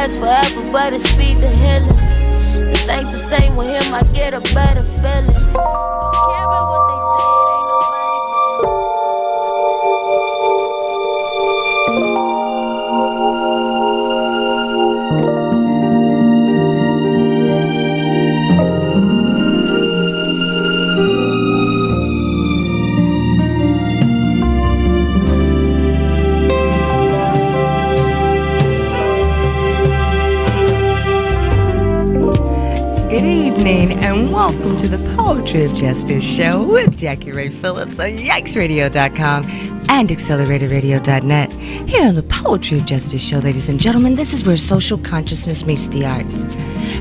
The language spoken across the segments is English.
last forever, but it speed the healing. This ain't the same with him, I get a better feeling. Don't care about what they say, it ain't nobody better. Good evening and welcome to the Poetry of Justice Show with Jackie Ray Phillips on YikesRadio.com and AcceleratorRadio.net. Here on the Poetry of Justice Show, ladies and gentlemen, this is where social consciousness meets the arts.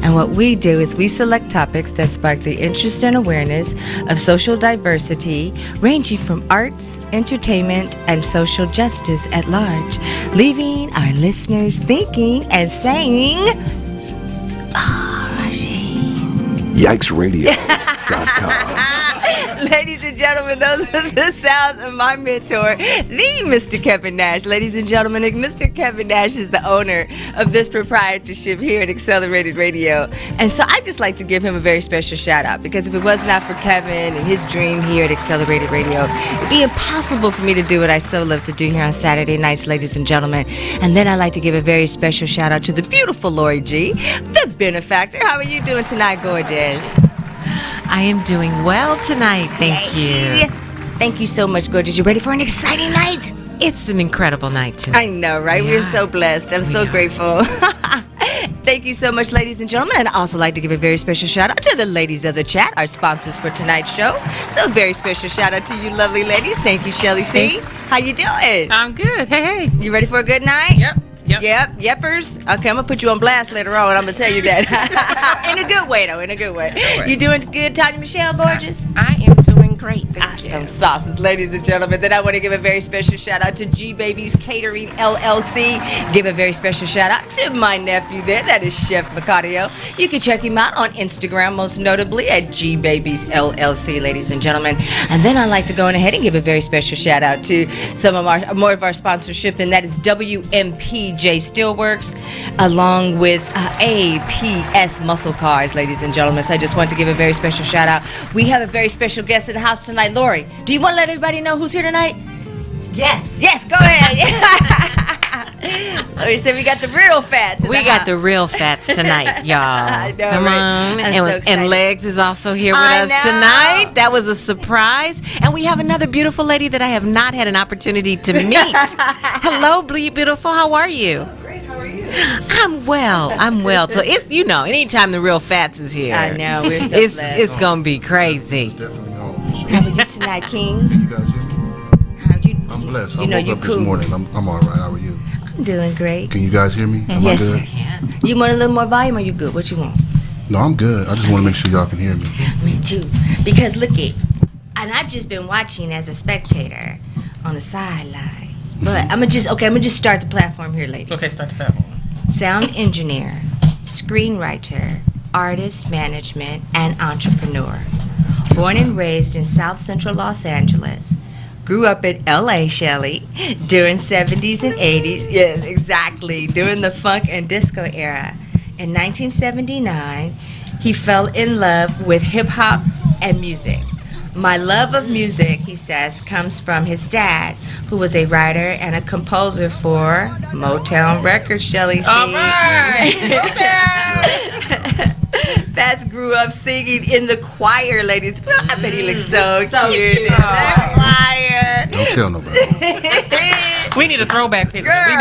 And what we do is we select topics that spark the interest and awareness of social diversity, ranging from arts, entertainment, and social justice at large, leaving our listeners thinking and saying, YikesRadio.com. Ladies and gentlemen, those are the sounds of my mentor, the Mr. Kevin Nash. Ladies and gentlemen, Mr. Kevin Nash is the owner of this proprietorship here at Accelerated Radio. And so I just like to give him a very special shout out, because if it was not for Kevin and his dream here at Accelerated Radio, it'd be impossible for me to do what I so love to do here on Saturday nights, ladies and gentlemen. And then I'd like to give a very special shout out to the beautiful Lori G, the benefactor. How are you doing tonight, gorgeous? I am doing well tonight, thank you. Thank you so much, gorgeous. You ready for an exciting night? It's an incredible night tonight. I know, right? Yeah. We're so blessed. I'm so grateful. Thank you so much, ladies and gentlemen. And I'd also like to give a very special shout out to the ladies of the chat, our sponsors for tonight's show. So a very special shout out to you lovely ladies. Thank you, Shelly C. How you doing? I'm good. Hey. You ready for a good night? Yep. Yeppers. Okay, I'm gonna put you on blast later on. I'm gonna tell you that. In a good way, though. In a good way. You doing good, Tanya Michelle, gorgeous? I am doing great, thank you. Awesome sauces, ladies and gentlemen. Then I want to give a very special shout out to G Babies Catering LLC. Give a very special shout out to my nephew there. That is Chef Mercadio. You can check him out on Instagram, most notably at G Babies LLC, ladies and gentlemen. And then I'd like to go on ahead and give a very special shout out to some of more of our sponsorship, and that is WMPJ Steelworks, along with APS Muscle Cars, ladies and gentlemen. So I just want to give a very special shout out. We have a very special guest in the house tonight. Lori, do you want to let everybody know who's here tonight? Yes, go ahead. Lori said we got the real fats. We got the real fats tonight, y'all. I know, Come right? on. I'm so excited. And Legs is also here with us tonight. That was a surprise. And we have another beautiful lady that I have not had an opportunity to meet. Hello, beautiful. How are you? Great, how are you? I'm well. So it's, anytime the real fats is here. I know, we're so it's blessed. It's going to be crazy. Definitely home for sure. How are you tonight, King? Can you guys hear me? I'm blessed. You I know woke you up cool. this morning. I'm all right. How are you? I'm doing great. Can you guys hear me? Am Yes, I sir. good? You want a little more volume, or you good? What you want? No, I'm good. I just want to make sure y'all can hear me. Me too. Because look it, and I've just been watching as a spectator on the sidelines. But I'm gonna just start the platform here, ladies. Okay, start the platform. Sound engineer, screenwriter, artist management, and entrepreneur. Born and raised in South Central Los Angeles. Grew up in L.A., Shelley, during 70s and 80s. Yes, exactly, during the funk and disco era. In 1979, he fell in love with hip-hop and music. My love of music, he says, comes from his dad, who was a writer and a composer for Motown Records, Shelley sees. All right. Motown! Fats grew up singing in the choir, ladies. I bet he looks so cute in that choir. Don't tell nobody. We need a throwback picture. Girl,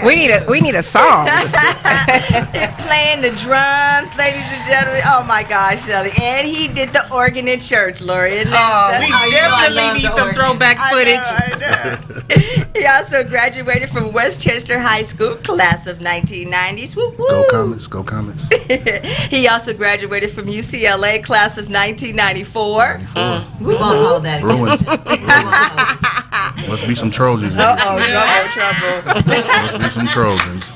We need a song. Playing the drums, ladies and gentlemen. Oh my gosh, Shelley. And he did the organ in church, Lori. We definitely need some throwback footage. I know. He also graduated from Westchester High School, class of 1990s. Whoop, whoop. Go Comets. He also graduated from UCLA, class of 1994. Bruins. Must be some Trojans. Trouble. Must be some Trojans.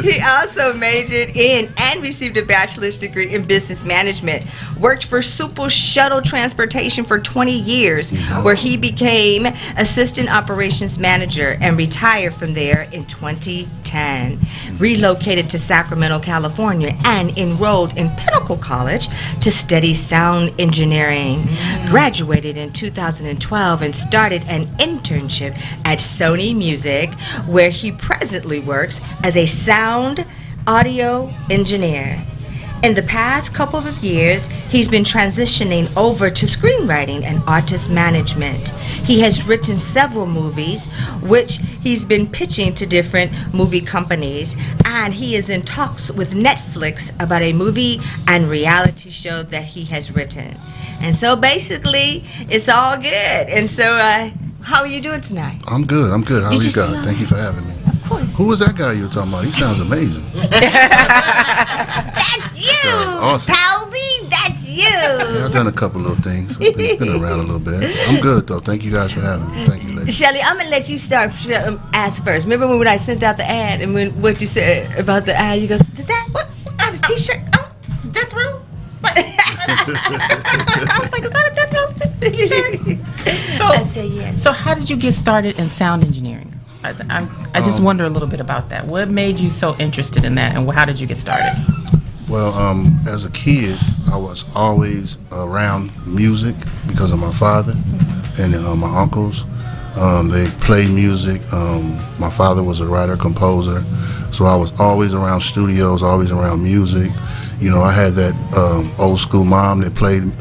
He also majored in and received a bachelor's degree in business management. Worked for Super Shuttle Transportation for 20 years, where he became assistant operations manager and retired from there in 2010. Relocated to Sacramento, California, and enrolled in Pinnacle College to study sound engineering. Graduated in 2012 and started an internship at Sony Music, where he presently works as a sound audio engineer. In the past couple of years, he's been transitioning over to screenwriting and artist management. He has written several movies, which he's been pitching to different movie companies, and he is in talks with Netflix about a movie and reality show that he has written. And so basically, it's all good. And so, how are you doing tonight? I'm good. How are you guys? Thank you for having me. Of course. Who was that guy you were talking about? He sounds amazing. That's you, awesome. Palsy. That's you. Yeah, I've done a couple little things. Been around a little bit. I'm good, though. Thank you guys for having me. Thank you, ladies. Shelly, I'm going to let you start ask first. Remember when I sent out the ad and what you said about the ad? You go, does that, what kind of t-shirt? Oh, Death Row? I was like, is that a Death Row t-shirt? So, I said yes. So how did you get started in sound engineering? I just wonder a little bit about that. What made you so interested in that, and how did you get started? Well, as a kid, I was always around music because of my father and my uncles. They played music. My father was a writer, composer, so I was always around studios, always around music. You know, I had that old school mom that played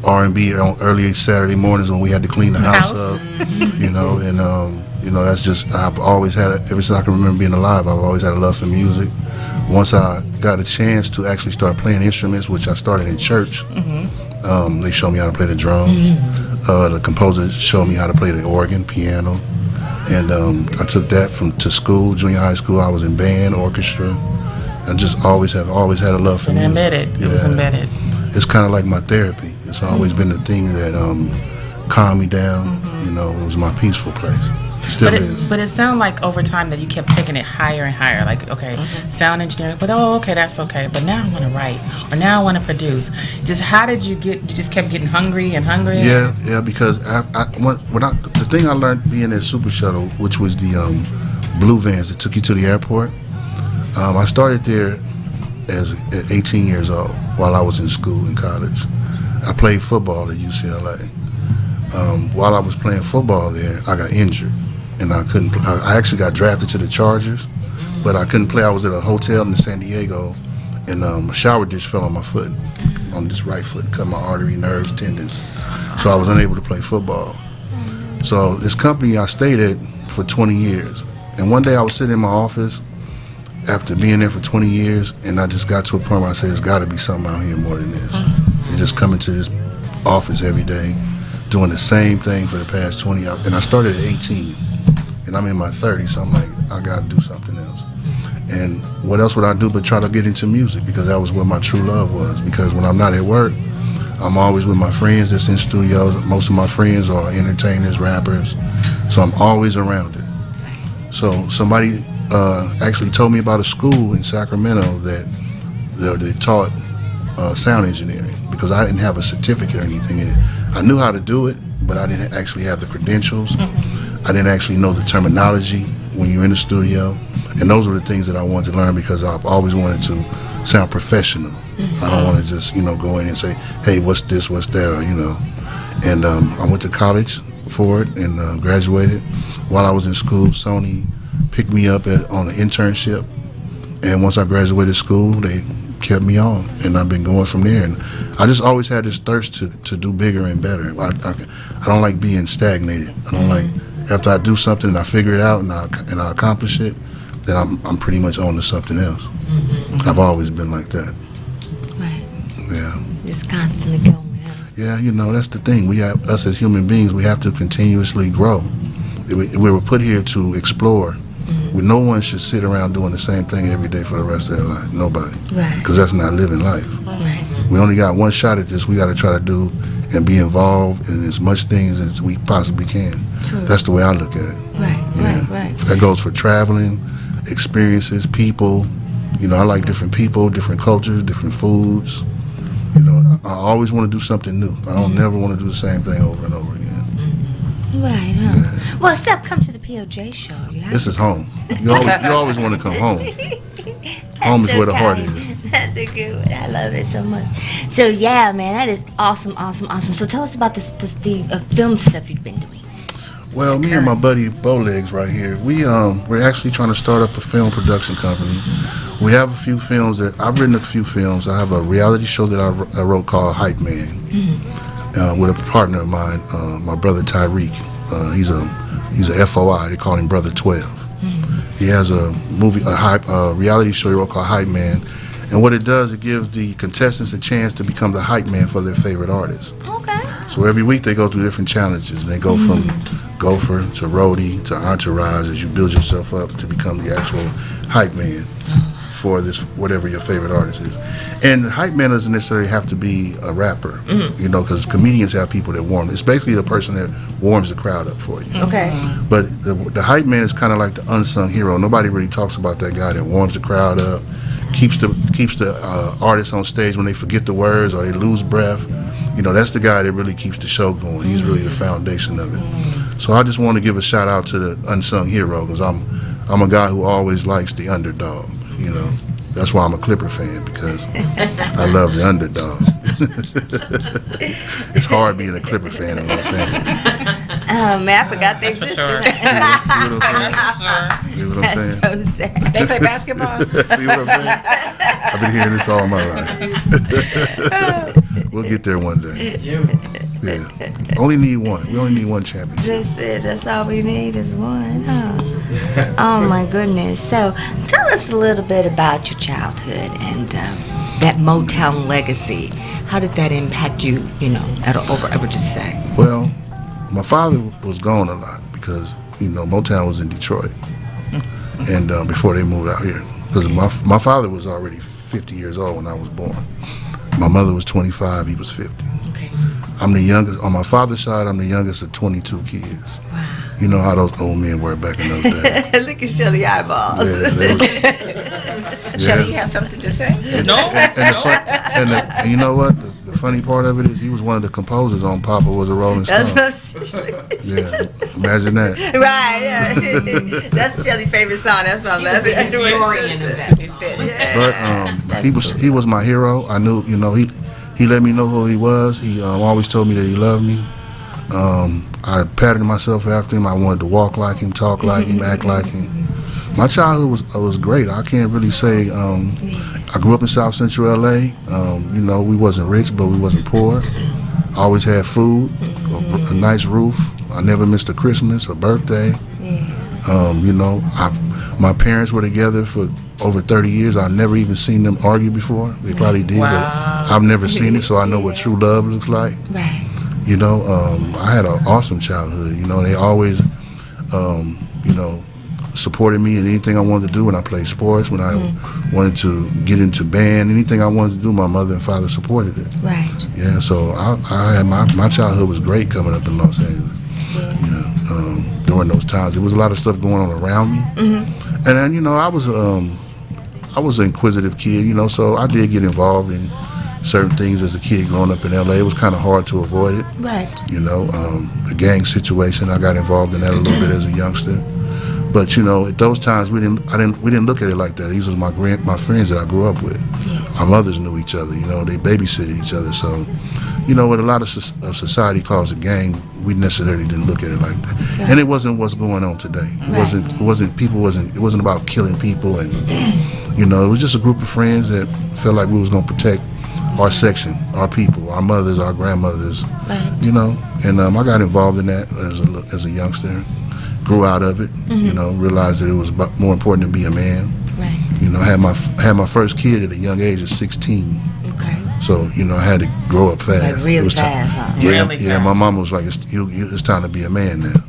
R&B on early Saturday mornings when we had to clean the house up. You know, and you know, that's just, I've always had it, ever since I can remember being alive, I've always had a love for music. Once I got a chance to actually start playing instruments, which I started in church, they showed me how to play the drums. The composer showed me how to play the organ, piano. And I took that to school, junior high school. I was in band, orchestra. I just always had a love for music. Embedded. It was embedded. It's kind of like my therapy. It's always been the thing that calmed me down. You know, it was my peaceful place. But it sounded like over time that you kept taking it higher and higher. Like, okay, sound engineering, but okay, that's okay. But now I want to write, or now I want to produce. Just how did you get? You just kept getting hungry and hungry. Yeah, because the thing I learned being at Super Shuttle, which was the blue vans that took you to the airport. I started there at 18 years old while I was in school in college. I played football at UCLA. While I was playing football there, I got injured. And I couldn't. I actually got drafted to the Chargers, but I couldn't play. I was at a hotel in San Diego, and a shower dish fell on my foot, on this right foot, cut my artery, nerves, tendons. So I was unable to play football. So this company I stayed at for 20 years, and one day I was sitting in my office after being there for 20 years, and I just got to a point where I said, "There's got to be something out here more than this." And just coming to this office every day, doing the same thing for the past 20 years, and I started at 18. And I'm in my 30s, so I'm like, I got to do something else. And what else would I do but try to get into music, because that was where my true love was. Because when I'm not at work, I'm always with my friends that's in studios. Most of my friends are entertainers, rappers, so I'm always around it. So somebody actually told me about a school in Sacramento that they taught sound engineering, because I didn't have a certificate or anything in it. I knew how to do it, but I didn't actually have the credentials. I didn't actually know the terminology when you're in the studio. And those were the things that I wanted to learn, because I've always wanted to sound professional. I don't want to just, go in and say, hey, what's this, what's that, or, And I went to college for it and graduated. While I was in school, Sony picked me up on an internship. And once I graduated school, they kept me on, and I've been going from there. And I just always had this thirst to do bigger and better. I don't like being stagnated. I don't like, after I do something and I figure it out and I accomplish it, then I'm pretty much on to something else. I've always been like that. Right. Yeah. Just constantly going. Yeah, that's the thing. Us as human beings, we have to continuously grow. We were put here to explore. No one should sit around doing the same thing every day for the rest of their life. Nobody. Right. Because that's not living life. Right. We only got one shot at this. We got to try to do and be involved in as much things as we possibly can. True. That's the way I look at it. Right. Yeah. Right. That goes for traveling experiences, people. You know, I like different people, different cultures, different foods. You know, I always want to do something new. I don't never want to do the same thing over and over again. Right, huh? Yeah. Well, Steph, come to the POJ show. This is home. You always want to come home. Home is where the heart is. That's a good one. I love it so much. So, yeah, man, that is awesome. So tell us about the film stuff you've been doing. Well, me and my buddy Bowlegs right here, we're actually trying to start up a film production company. We have a few films I've written a few films. I have a reality show that I wrote called Hype Man, with a partner of mine, my brother Tyreek. He's a FOI. They call him Brother 12. He has a reality show he wrote called Hype Man, and what it does, it gives the contestants a chance to become the hype man for their favorite artist. Okay. So every week they go through different challenges, and they go from gopher to roadie to entourage as you build yourself up to become the actual hype man for this, whatever your favorite artist is. And the hype man doesn't necessarily have to be a rapper, you know, because comedians have people that warm. It's basically the person that warms the crowd up for you. Okay. But the hype man is kind of like the unsung hero. Nobody really talks about that guy that warms the crowd up, keeps the artist on stage when they forget the words or they lose breath. You know, that's the guy that really keeps the show going. He's really the foundation of it. So I just want to give a shout out to the unsung hero, because I'm a guy who always likes the underdog. You know, that's why I'm a Clipper fan, because I love the underdog. It's hard being a Clipper fan in Los Angeles. Oh man, I forgot they existed. Sure. See what I'm saying? That's so sad. They play basketball. See what I'm saying? I've been hearing this all my life. We'll get there one day. Yeah. Only need one. We only need one championship. That's it. That's all we need is one. Huh? Oh my goodness. So tell us a little bit about your childhood and that Motown legacy. How did that impact you, you know, I would just say? Well, my father was gone a lot because, you know, Motown was in Detroit. And before they moved out here. Because my father was already 50 years old when I was born. My mother was 25, he was 50. Okay. I'm the youngest. On my father's side, I'm the youngest of 22 kids. Wow. You know how those old men were back in those days. Look at Shelly eyeballs. Yeah, Shelly, you have something to say? And you know what? The funny part of it is he was one of the composers on Papa Was a Rolling Stone. Yeah, imagine that. Right, yeah. That's Shelly's favorite song. That's my love. But he was my hero. I knew, you know, he let me know who he was. He always told me that he loved me. I patterned myself after him. I wanted to walk like him, talk like him, act like him. My childhood was great. I can't really say. I grew up in South Central LA. You know, we wasn't rich, but we wasn't poor. I always had food, a nice roof. I never missed a Christmas, a birthday. You know, my parents were together for over 30 years. I've never even seen them argue before. They probably did, but I've never seen it, so I know what true love looks like. Right. You know, I had an awesome childhood. You know, they always, you know, supported me in anything I wanted to do. When I played sports, when I wanted to get into band, anything I wanted to do, my mother and father supported it. Right. Yeah, so I had my childhood was great coming up in Los Angeles. You know, during those times, there was a lot of stuff going on around me, and then, you know, I was an inquisitive kid. You know, so I did get involved in certain things as a kid growing up in LA. It was kind of hard to avoid it. Right. You know, the gang situation, I got involved in that a little bit as a youngster. But, you know, at those times we didn't look at it like that. These was my friends that I grew up with. Yes. Our mothers knew each other. You know, they babysitted each other. So, you know, what a lot of society calls a gang, we necessarily didn't look at it like that. Right. And it wasn't what's going on today. It wasn't about killing people, and you know, it was just a group of friends that felt like we was gonna protect our section, our people, our mothers, our grandmothers. Right. You know, and I got involved in that as a youngster. Grew out of it, you know, realized that it was more important to be a man. Right. You know, had my first kid at a young age of 16. Okay. So, you know, I had to grow up fast. Like real fast, huh? Yeah, really yeah. fast. My mom was like, it's time to be a man now.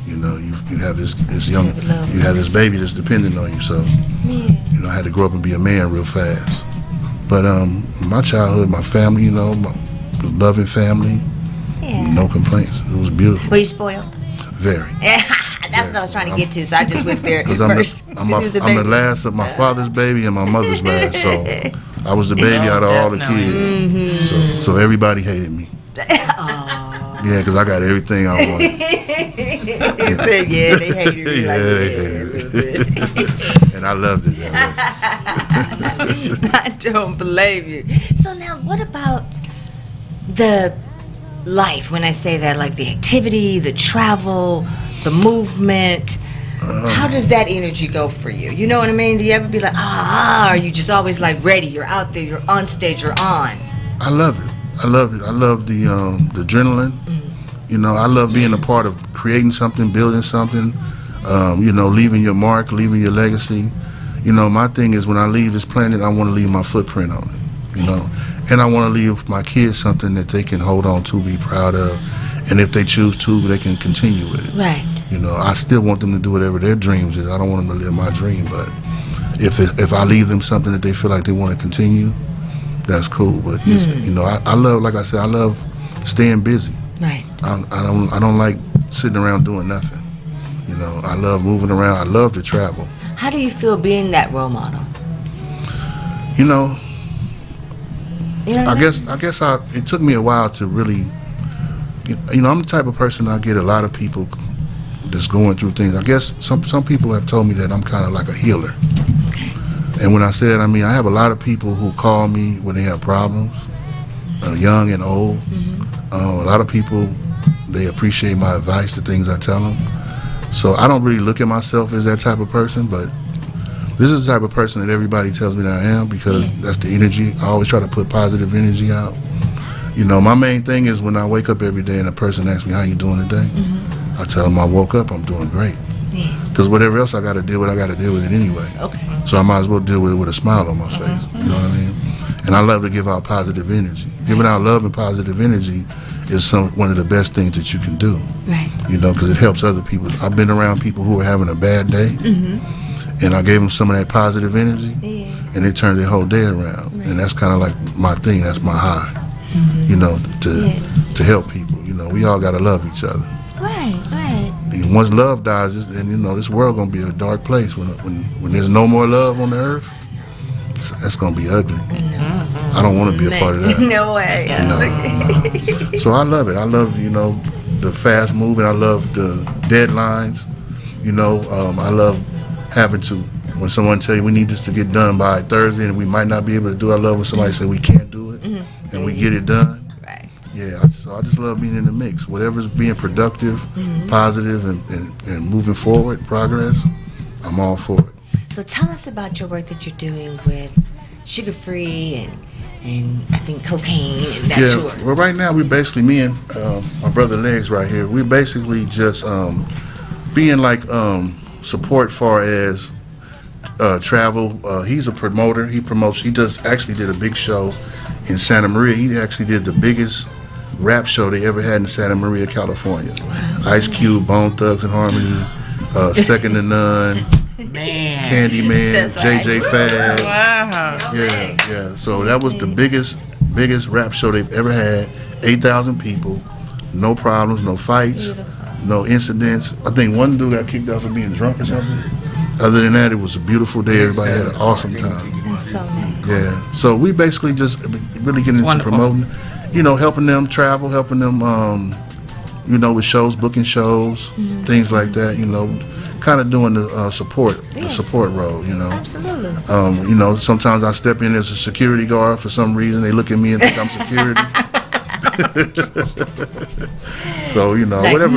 You know, you have you have this baby that's dependent on you. So, you know, I had to grow up and be a man real fast. But my childhood, my family, you know, my loving family, no complaints. It was beautiful. Were you spoiled? Very. That's what I was trying to get to, so I just went there Because first. I'm the last of my father's baby and my mother's last, so I was the baby out of all the kids. Mm-hmm. So everybody hated me. Yeah, because I got everything I wanted. Yeah, they hated me. Yeah, they hated me. And I loved it. I don't blame you. So now, what about the life? When I say that, like the activity, the travel, the movement, how does that energy go for you? You know what I mean? Do you ever be like, are you just always like ready? You're out there, you're on stage, you're on. I love it. I love the adrenaline. You know, I love being a part of creating something, building something. You know, leaving your mark, leaving your legacy. You know, my thing is when I leave this planet, I want to leave my footprint on it. You know, and I want to leave my kids something that they can hold on to, be proud of, and if they choose to, they can continue with it. Right. You know, I still want them to do whatever their dreams is. I don't want them to live my dream, but if I leave them something that they feel like they want to continue, that's cool. But it's, you know, I love, like I said, I love staying busy. Right. I don't like sitting around doing nothing. You know, I love moving around. I love to travel. How do you feel being that role model? You know, I guess it took me a while to really, you know, I'm the type of person, I get a lot of people that's going through things. I guess some people have told me that I'm kind of like a healer. Okay. And when I say that, I mean I have a lot of people who call me when they have problems, young and old. A lot of people, they appreciate my advice, the things I tell them. So I don't really look at myself as that type of person, but this is the type of person that everybody tells me that I am, because that's the energy. I always try to put positive energy out. You know, my main thing is when I wake up every day and a person asks me, how you doing today? I tell them I woke up, I'm doing great. Because whatever else I got to deal with, I got to deal with it anyway. Okay. So I might as well deal with it with a smile on my face. You know what I mean? And I love to give out positive energy. Giving out love and positive energy is one of the best things that you can do. Right. You know, because it helps other people. I've been around people who are having a bad day, and I gave them some of that positive energy, and it turned their whole day around. Right. And that's kind of like my thing. That's my high. You know, to help people. You know, we all got to love each other. Right, right. And once love dies, then you know this world gonna be a dark place. When there's no more love on the earth, that's gonna be ugly. I don't want to be a part of that. No way. No. So I love it. I love, you know, the fast moving. I love the deadlines. You know, I love having to, when someone tell you we need this to get done by Thursday and we might not be able to do it. I love when somebody say we can't do it and we get it done. Yeah, so I just love being in the mix. Whatever's being productive, positive, and moving forward, progress, I'm all for it. So tell us about your work that you're doing with Sugar Free and I think cocaine and that tour. Well, right now we basically, me and my brother Legs right here, we're basically just being like support far as travel. He's a promoter. He promotes. He actually did a big show in Santa Maria. He actually did the biggest rap show they ever had in Santa Maria, California. Wow. Ice Cube, Bone Thugs and Harmony, Second to None, Candyman, ThaRealFATZ. Wow. Yeah. So that was the biggest rap show they've ever had. 8,000 people, no problems, no fights, no incidents. I think one dude got kicked out for being drunk or something. Other than that, it was a beautiful day. Everybody had an awesome time. That's so nice. Yeah. So we basically just really getting into promoting, you know, helping them travel, helping them, you know, with shows, booking shows, things like that. You know, kind of doing the support role. You know. Absolutely. You know, sometimes I step in as a security guard for some reason. They look at me and think I'm security. So you know, whatever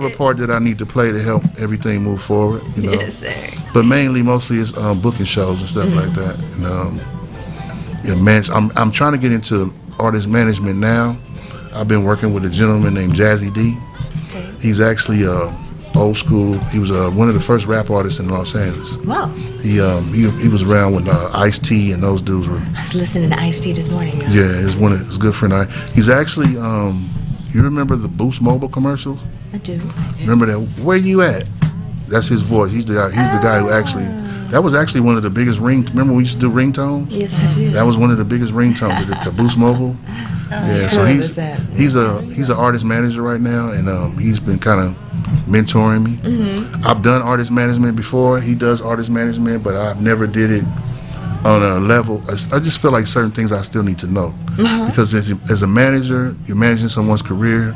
part that I need to play to help everything move forward, you know. Yes, sir. But mostly it's booking shows and stuff like that. And I'm trying to get into artist management now. I've been working with a gentleman named Jazzy D. Okay. He's actually old school. He was one of the first rap artists in Los Angeles. Wow. He was around when Ice-T and those dudes were. I was listening to Ice-T this morning. Yeah, he's one of his good friend. He's actually you remember the Boost Mobile commercials? I do. Remember that? Where you at? That's his voice. He's the guy who actually. That was actually one of the biggest Remember we used to do ringtones? Yes, I do. That was one of the biggest ringtones to Boost Mobile. Yeah, so he's an artist manager right now, and he's been kind of mentoring me. I've done artist management before. He does artist management, but I've never did it on a level. I just feel like certain things I still need to know, because as a manager, you're managing someone's career,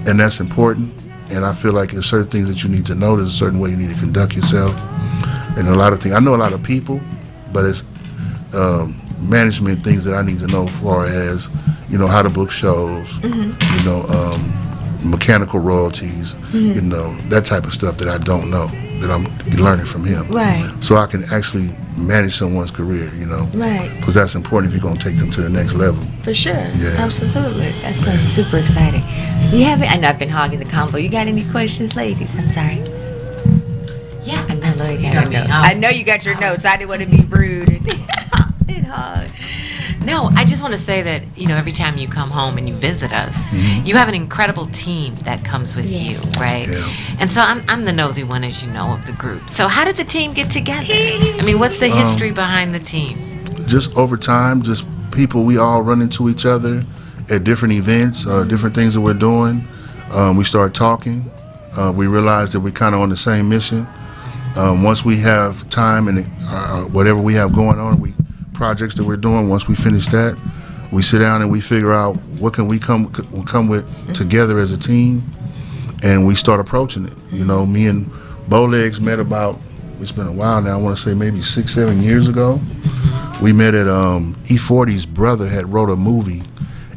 and that's important. And I feel like there's certain things that you need to know. There's a certain way you need to conduct yourself, and a lot of things. I know a lot of people, but it's management things that I need to know, as far as how to book shows, mechanical royalties, that type of stuff that I don't know, that I'm learning from him. Right. So I can actually manage someone's career, Right. because that's important if you're going to take them to the next level. For sure. Yeah. Absolutely. That sounds super exciting. I know I've been hogging the combo. You got any questions, ladies? I'm sorry. Yeah. I know Lori got her notes. I know you got your notes. I didn't want to be rude and hog. No, I just want to say that, every time you come home and you visit us, you have an incredible team that comes with you, right? Yeah. And so I'm the nosy one, as you know, of the group. So how did the team get together? I mean, what's the history behind the team? Just over time, just people, we all run into each other at different events, different things that we're doing. We start talking. We realize that we're kind of on the same mission. Once we have time and whatever we have going on, projects that we're doing, once we finish that, we sit down and we figure out what can we come with together as a team, and we start approaching it. Me and Bowlegs met it's been a while now, I want to say maybe 6-7 years ago. We met at E40's brother had wrote a movie,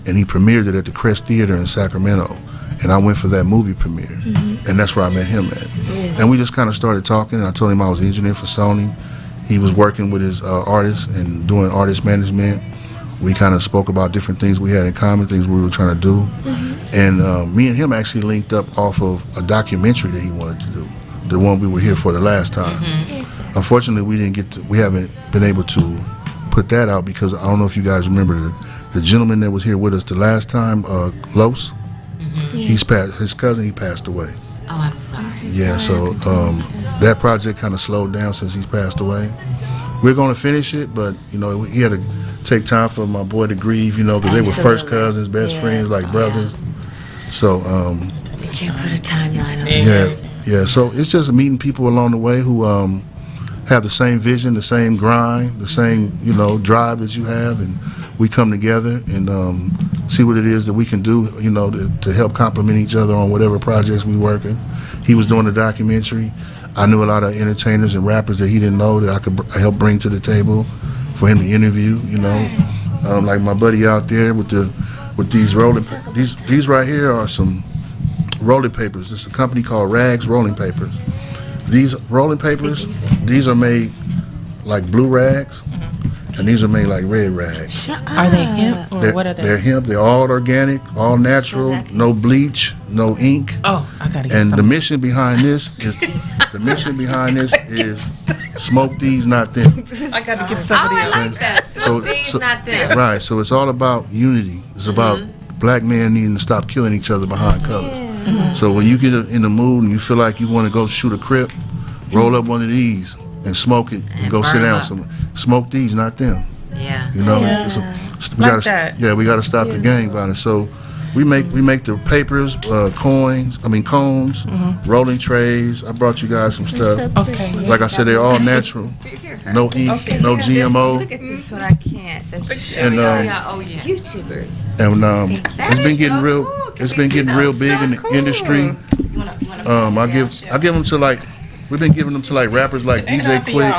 and he premiered it at the Crest Theater in Sacramento, and I went for that movie premiere, and that's where I met him at. And we just kind of started talking, and I told him I was an engineer for Sony. He was working with his artists and doing artist management. We kind of spoke about different things we had in common, things we were trying to do. And me and him actually linked up off of a documentary that he wanted to do, the one we were here for the last time. Unfortunately, we haven't been able to put that out, because I don't know if you guys remember the gentleman that was here with us the last time, Los. His cousin, he passed away. Oh, I'm sorry. Yeah, so that project kind of slowed down since he's passed away. We're going to finish it, but he had to take time for my boy to grieve, because they were first cousins, best friends, like brothers. So you can't put a timeline on it. Yeah. So it's just meeting people along the way who have the same vision, the same grind, the same drive that you have, and we come together and see what it is that we can do, to help complement each other on whatever projects we working. He was doing a documentary. I knew a lot of entertainers and rappers that he didn't know that I could help bring to the table for him to interview. Like my buddy out there with these these right here are some rolling papers. It's a company called Rags Rolling Papers. These rolling papers, these are made like blue rags, and these are made like red rags. Are they hemp or what are they? They're hemp. They're all organic, all natural, no bleach, no ink. Oh, I gotta get And some. the mission behind this is smoke these, not them. I gotta get somebody else. I like that. So, These, not them. right. So it's all about unity. It's about black men needing to stop killing each other behind colors. So when you get in the mood and you feel like you want to go shoot a crip, roll up one of these and smoke it and go sit down somewhere. Smoke these, not them. Yeah. We gotta stop the gang violence. So we make the papers, cones, rolling trays. I brought you guys some stuff. Okay. Like I said, they're all natural. No ink, no GMO. Look at this one, I can't. And YouTubers. and it's been getting real. It's been getting real big in the industry. I give them to we've been giving them to rappers like DJ Quick,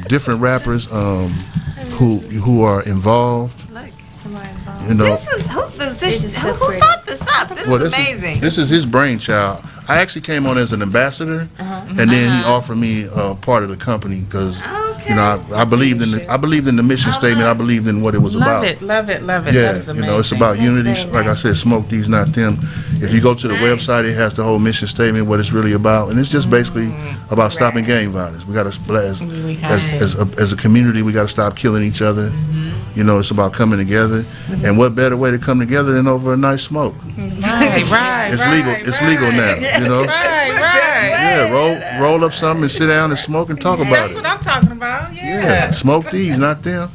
different rappers who are involved. This is who thought this up? This is amazing. This is his brainchild. I actually came on as an ambassador, and then he offered me part of the company because I believed in the mission statement. I believed in what it was about. Love it. Yeah, That is amazing. it's about unity. Like I said, smoke these, not them. If you go to the website, it has the whole mission statement, what it's really about, and it's just basically about stopping gang violence. We got to, as a community, we got to stop killing each other. It's about coming together, and what better way to come together than over a nice smoke? Right. It's legal now. Right. Yeah, roll up something and sit down and smoke and talk about That's it. what I'm talking about. Yeah, smoke these, not them.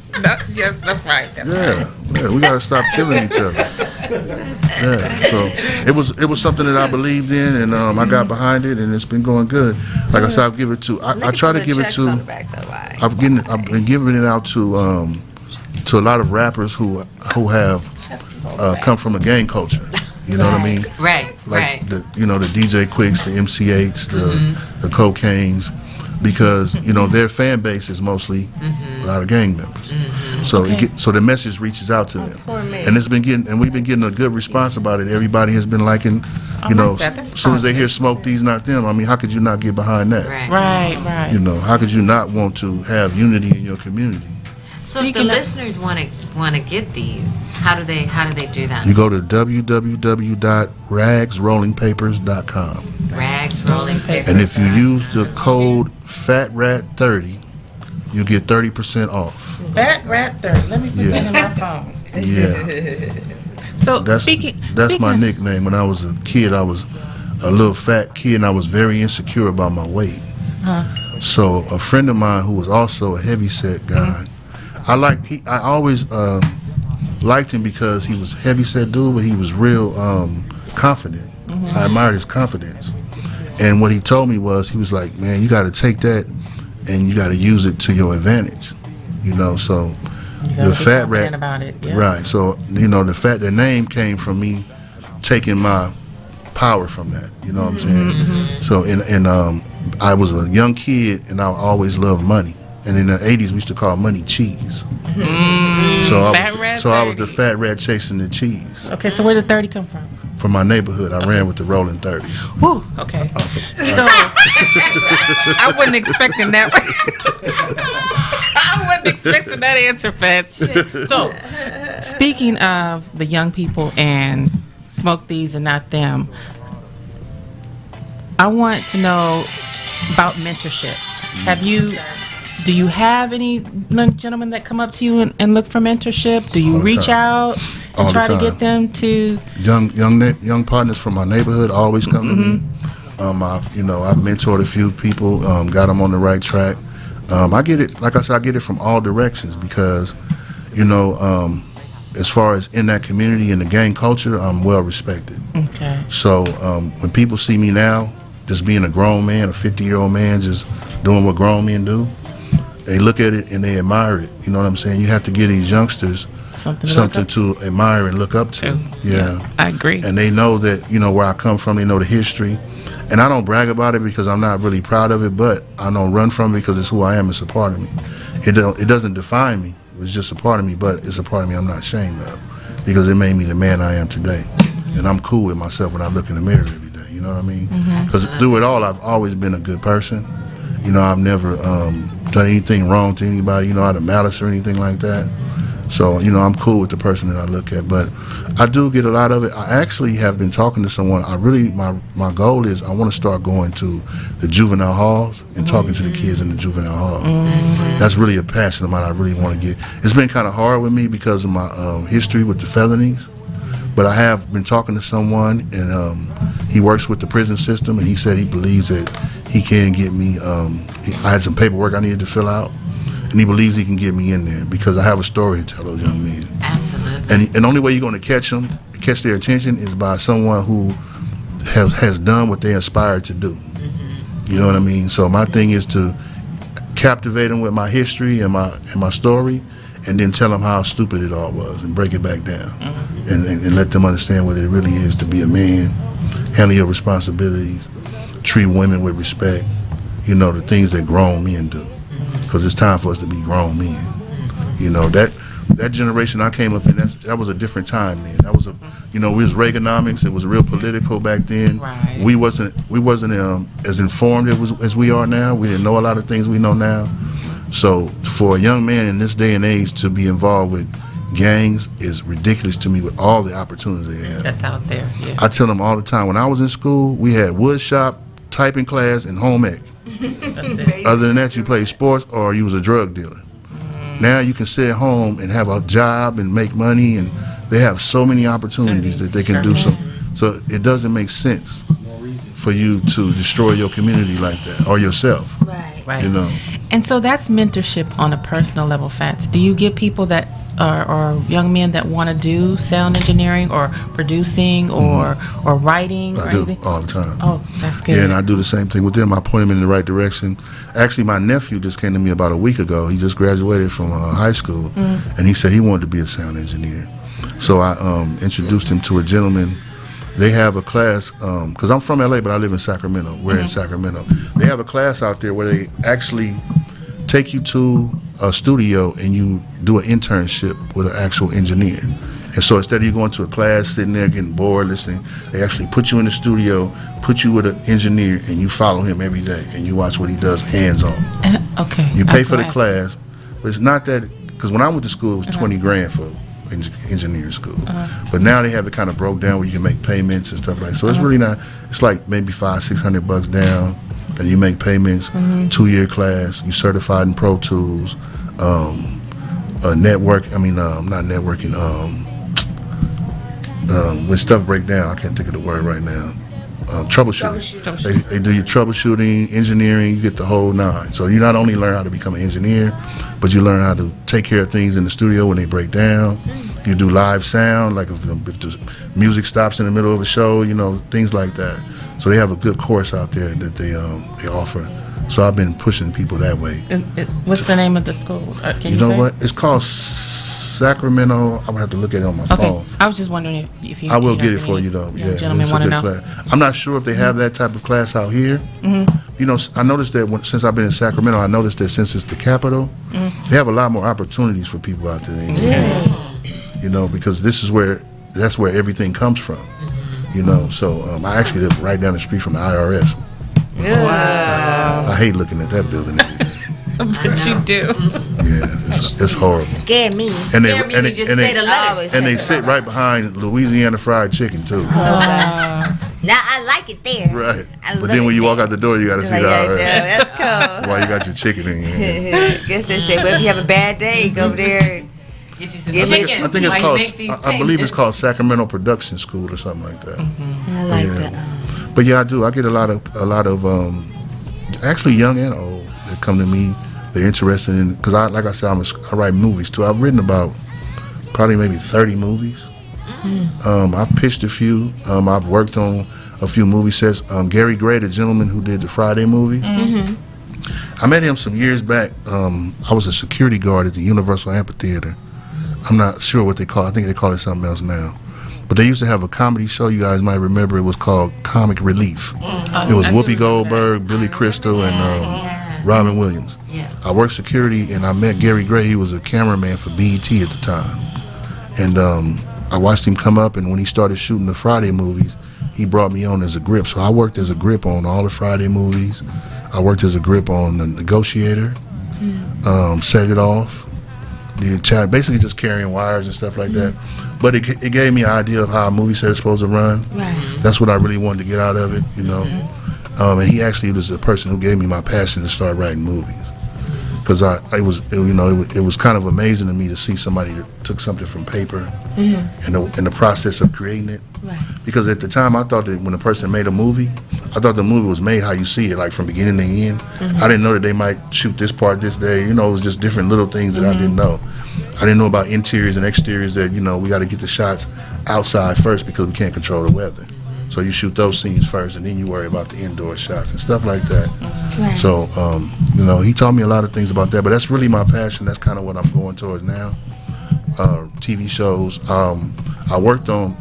Yes, that's right. That's Yeah, we gotta stop killing each other. Yeah, so it was something that I believed in, and I got behind it, and it's been going good. Like I said, I'll give it to. I try to give it to. I've been giving it out to a lot of rappers who have come from a gang culture. You know what I mean? Right, Like the DJ Quicks, the MC8s, the Cocaines, because their fan base is mostly a lot of gang members. So so the message reaches out to them, and we've been getting a good response about it. Everybody has been liking, as soon as they hear "Smoke These, Not Them." I mean, how could you not get behind that? Right. How could you not want to have unity in your community? So if the listeners want to get these, how do they do that? You go to www.ragsrollingpapers.com. Rags Rolling Papers. And if you use the code FATRAT30, you get 30% off. FATRAT30. Let me put that in my phone. Yeah. So That's my nickname. When I was a kid, I was a little fat kid, and I was very insecure about my weight. So a friend of mine who was also a heavyset guy, I always liked him because he was a heavyset dude, but he was real confident. I admired his confidence. And what he told me was, he was like, man, you got to take that and you got to use it to your advantage. So the Fat Rat, about it, yeah. Right? So the name came from me taking my power from that. You know what I'm saying? So I was a young kid, and I always loved money. And in the 80s, we used to call money cheese. So I was the fat rat chasing the cheese. Okay, so where did 30 come from? From my neighborhood, I ran with the rolling 30. Woo, okay. So I wasn't expecting that. I wasn't expecting that answer, Fats. So speaking of the young people and Smoke These and Not Them, I want to know about mentorship. Do you have any gentlemen that come up to you and look for mentorship? Do you reach out and try to get them to young partners from my neighborhood always come to me. I've mentored a few people, got them on the right track. I get it, like I said, I get it from all directions because, as far as in that community and the gang culture, I'm well respected. Okay. So when people see me now, just being a grown man, a 50-year-old man, just doing what grown men do, they look at it and they admire it. You know what I'm saying? You have to give these youngsters something to admire and look up to. Yeah, I agree. And they know that, where I come from, they know the history. And I don't brag about it because I'm not really proud of it, but I don't run from it because it's who I am. It's a part of me. It doesn't define me. It's just a part of me, but it's a part of me I'm not ashamed of because it made me the man I am today. And I'm cool with myself when I look in the mirror every day. You know what I mean? Because through it all, I've always been a good person. I've never done anything wrong to anybody, out of malice or anything like that. So, I'm cool with the person that I look at. But I do get a lot of it. I actually have been talking to someone. My goal is I want to start going to the juvenile halls and talking to the kids in the juvenile hall. That's really a passion of mine. I really want to get. It's been kind of hard with me because of my history with the felonies. But I have been talking to someone, and he works with the prison system, and he said he believes that he can get me. I had some paperwork I needed to fill out, and he believes he can get me in there because I have a story to tell those young men. Absolutely. And the only way you're going to catch their attention is by someone who has done what they aspired to do. You know what I mean? So my thing is to captivate them with my history and my story, and then tell them how stupid it all was and break it back down and let them understand what it really is to be a man, handle your responsibilities, treat women with respect, the things that grown men do. Because it's time for us to be grown men. That generation I came up in, that was a different time, man. That was we was Reaganomics. It was real political back then. Right. We wasn't as informed as we are now. We didn't know a lot of things we know now. So for a young man in this day and age to be involved with gangs is ridiculous to me with all the opportunities they have. That's out there, yeah. I tell them all the time, when I was in school, we had wood shop, typing class, and home ec. That's it. Other than that, you played sports or you was a drug dealer. Now you can sit at home and have a job and make money, and they have so many opportunities that they can do something. So it doesn't make sense for you to destroy your community like that or yourself. Right. You know. And so that's mentorship on a personal level, Fats. Do you get people that are young men that want to do sound engineering or producing or writing? I do all the time. Oh, that's good. Yeah, and I do the same thing with them. I point them in the right direction. Actually, my nephew just came to me about a week ago. He just graduated from high school, and he said he wanted to be a sound engineer. So I introduced him to a gentleman. They have a class, because I'm from LA, but I live in Sacramento. We're in Sacramento. They have a class out there where they actually take you to a studio and you do an internship with an actual engineer. And so instead of you going to a class, sitting there getting bored, listening, they actually put you in the studio, put you with an engineer, and you follow him every day, and you watch what he does hands-on. Okay. You pay for the class, but it's not that, because when I went to school, it was 20 grand for engineering school. But now they have it kind of broke down where you can make payments and stuff like that. So it's really not, it's like maybe $500-600 down, and you make payments, 2-year class, you certified in Pro Tools, not networking, when stuff break down, I can't think of the word right now. Troubleshooting. They do your troubleshooting, engineering, you get the whole nine. So you not only learn how to become an engineer, but you learn how to take care of things in the studio when they break down. You do live sound, like if the music stops in the middle of a show, you know, things like that. So they have a good course out there that they offer. So I've been pushing people that way. What's the name of the school? Can you know say? what? It's called Sacramento. I would have to look at it on my phone. I was just wondering if you. I will get it for you though. Yeah, gentlemen want to know. Class. I'm not sure if they have that type of class out here. You know, I noticed that since I've been in Sacramento, I noticed that since it's the capital, they have a lot more opportunities for people out there. You know, because that's where everything comes from. You know, so I actually live right down the street from the IRS. Wow. I hate looking at that building every day. But you do. Yeah, it's horrible. Scare me. And they sit right behind Louisiana Fried Chicken too. Now I like it there. Right. But then when you walk out the door, you got to see the IRS. That's cool. While you got your chicken in your hand. Guess they say, well, if you have a bad day, go over there. Get you some chicken. I think it's called. I believe it's called Sacramento Production School or something like that. I like that. But yeah, I do. I get a lot of actually young and old that come to me. They're interested in, because like I said, I write movies too. I've written about probably maybe 30 movies. I've pitched a few. I've worked on a few movie sets. Gary Gray, the gentleman who did the Friday movie. I met him some years back. I was a security guard at the Universal Amphitheater. I'm not sure what they call it. I think they call it something else now. But they used to have a comedy show, you guys might remember. It was called Comic Relief. It was Whoopi Goldberg, Billy Crystal, and Robin Williams. I worked security, and I met Gary Gray. He was a cameraman for BET at the time. And I watched him come up, and when he started shooting the Friday movies, he brought me on as a grip. So I worked as a grip on all the Friday movies. I worked as a grip on The Negotiator, Set It Off, basically just carrying wires and stuff like that. But it gave me an idea of how a movie set is supposed to run. That's what I really wanted to get out of it, you know. And he actually was the person who gave me my passion to start writing movies. Because it was kind of amazing to me to see somebody that took something from paper and the process of creating it. Because at the time I thought that when a person made a movie, I thought the movie was made how you see it, like from beginning to end. I didn't know that they might shoot this part this day. You know, it was just different little things that I didn't know. I didn't know about interiors and exteriors, that, you know, we got to get the shots outside first because we can't control the weather. So you shoot those scenes first, and then you worry about the indoor shots and stuff like that. So, you know, he taught me a lot of things about that, but that's really my passion. That's kind of what I'm going towards now. TV shows. I worked on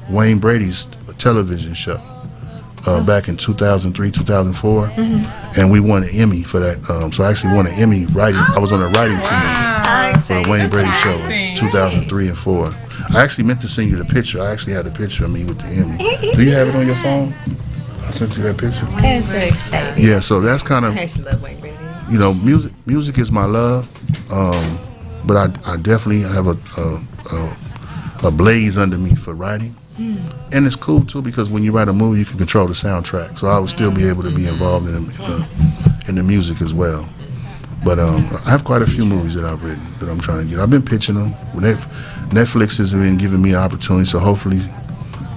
Wayne Brady's television show back in 2003, 2004, and we won an Emmy for that. So I actually won an Emmy writing. I was on the writing team for the Wayne Brady show in 2003 and 4. I actually meant to send you the picture. I actually had a picture of me with the Emmy. Do you have it on your phone? I sent you that picture. That's so exciting. Yeah, so that's kind of, I actually love Wayne Brady. you know, music is my love, but I definitely have a blaze under me for writing. And it's cool too, because when you write a movie, you can control the soundtrack. So I would still be able to be involved in the music as well. But I have quite a few movies that I've written that I'm trying to get. I've been pitching them. Netflix has been giving me an opportunity, so hopefully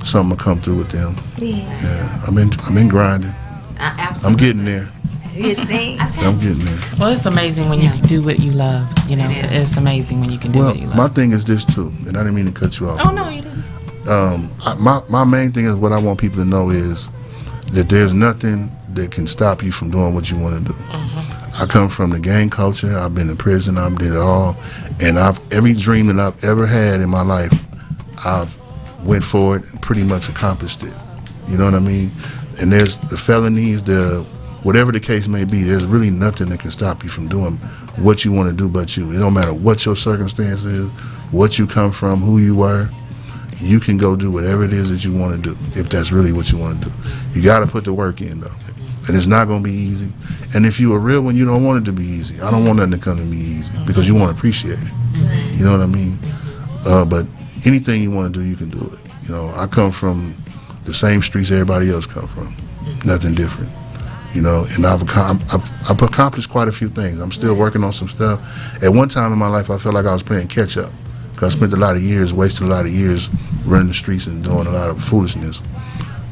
something will come through with them. Yeah. I've been grinding. Absolutely. I'm getting there. You think? I'm getting there. Well, it's amazing when you do what you love. You know, it's amazing when you can do Well, what you love. my thing is this too, and I didn't mean to cut you off. Oh no, you didn't. My main thing is what I want people to know is that there's nothing that can stop you from doing what you want to do. I come from the gang culture. I've been in prison. I did it all, and every dream that I've ever had in my life, I've went for it and pretty much accomplished it. You know what I mean? And there's the felonies, whatever the case may be, there's really nothing that can stop you from doing what you want to do but you. It don't matter what your circumstance is, what you come from, who you are. You can go do whatever it is that you want to do, if that's really what you want to do. You got to put the work in, though. And it's not going to be easy. And if you are real when you don't want it to be easy, I don't want nothing to come to me easy because you want to appreciate it. You know what I mean? But anything you want to do, you can do it. You know, I come from the same streets everybody else come from. Nothing different. You know, and I've accomplished quite a few things. I'm still working on some stuff. At one time in my life, I felt like I was playing catch up. Because I spent a lot of years, wasted a lot of years running the streets and doing a lot of foolishness.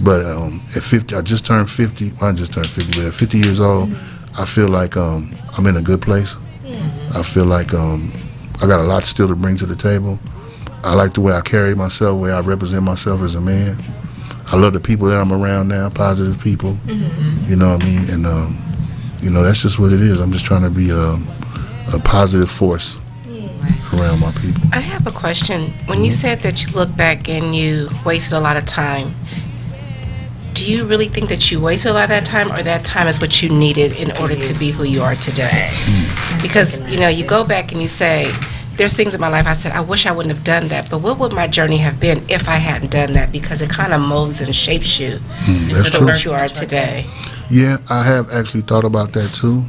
But at 50, I just turned 50. Well, I just turned 50, but at 50 years old, I feel like I'm in a good place. I feel like I got a lot still to bring to the table. I like the way I carry myself, the way I represent myself as a man. I love the people that I'm around now, positive people. You know what I mean? And, you know, that's just what it is. I'm just trying to be a positive force around my people. I have a question. When you said that you look back and you wasted a lot of time, do you really think that you wasted a lot of that time, or that time is what you needed in order to be who you are today? Because, you know, you go back and you say, there's things in my life I said, I wish I wouldn't have done that, but what would my journey have been if I hadn't done that? Because it kind of molds and shapes you That's into true. what you are today. Yeah, I have actually thought about that too.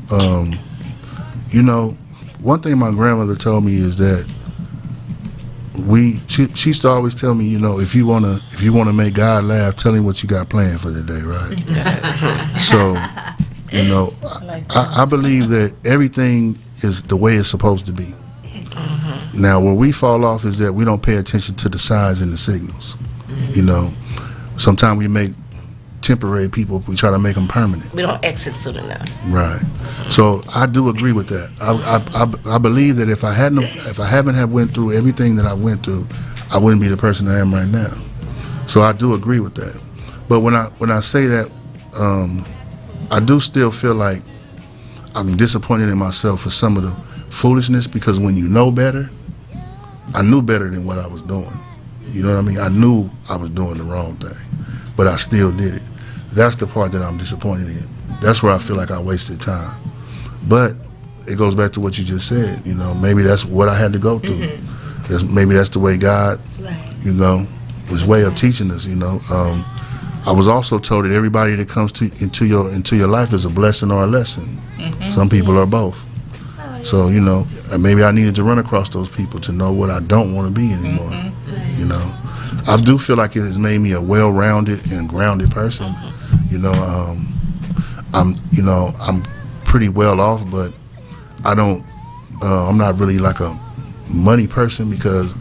You know, one thing my grandmother told me is that she used to always tell me, you know, if you wanna make God laugh, tell him what you got planned for the day, right? So, you know, I believe that everything is the way it's supposed to be. Now, where we fall off is that we don't pay attention to the signs and the signals. You know, sometimes we make temporary people, we try to make them permanent. We don't exit soon enough. Right. So I do agree with that. I believe that if I haven't have went through everything that I went through, I wouldn't be the person I am right now. So I do agree with that. But when I say that, I do still feel like I'm disappointed in myself for some of the foolishness, because when you know better, I knew better than what I was doing. You know what I mean? I knew I was doing the wrong thing, but I still did it. That's the part that I'm disappointed in. That's where I feel like I wasted time. But it goes back to what you just said. You know, maybe that's what I had to go through. Maybe that's the way God, you know, was way of teaching us. You know, I was also told that everybody that comes into your life is a blessing or a lesson. Some people are both. So, you know, maybe I needed to run across those people to know what I don't want to be anymore. You know, I do feel like it has made me a well-rounded and grounded person. You know, I'm pretty well off, but I'm not really like a money person because,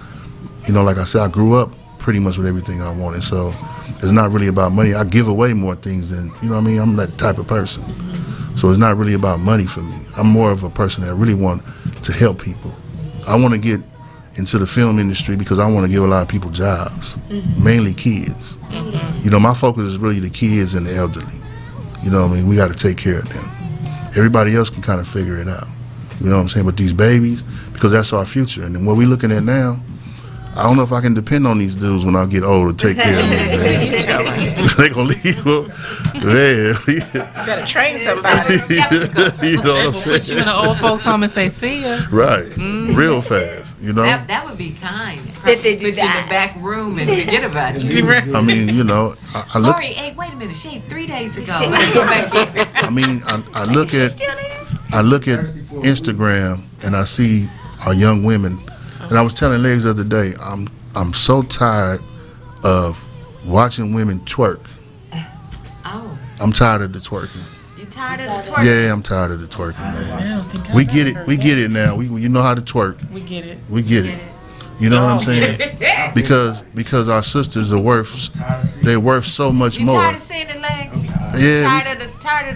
you know, like I said, I grew up pretty much with everything I wanted. So it's not really about money. I give away more things than, you know what I mean? I'm that type of person. So it's not really about money for me. I'm more of a person that really want to help people. I want to get into the film industry because I want to give a lot of people jobs, mainly kids. You know, my focus is really the kids and the elderly. You know what I mean? We got to take care of them. Everybody else can kind of figure it out. You know what I'm saying? But these babies, because that's our future. And then what we're looking at now, I don't know if I can depend on these dudes when I get old to take care of me. They gonna leave them. Man. You better train somebody. You know what I'm saying? Put you in an old folks home and say, see ya. Right. Real fast, you know? That would be kind. Did they do Put you in the back room and forget about you. I mean, you know, I look. Lori, hey, wait a minute. She ate 3 days ago. Let's go back here. I mean, I look at Instagram and I see our young women. And I was telling ladies the other day, I'm so tired of watching women twerk. Oh. I'm tired of the twerking. You tired of the twerk? Yeah, I'm tired of the twerking, man. We get it now. You know how to twerk. We get it. We get it. You know what I'm saying? Because our sisters are they're worth so much more. Tired of seeing the legs? Yeah, Tired of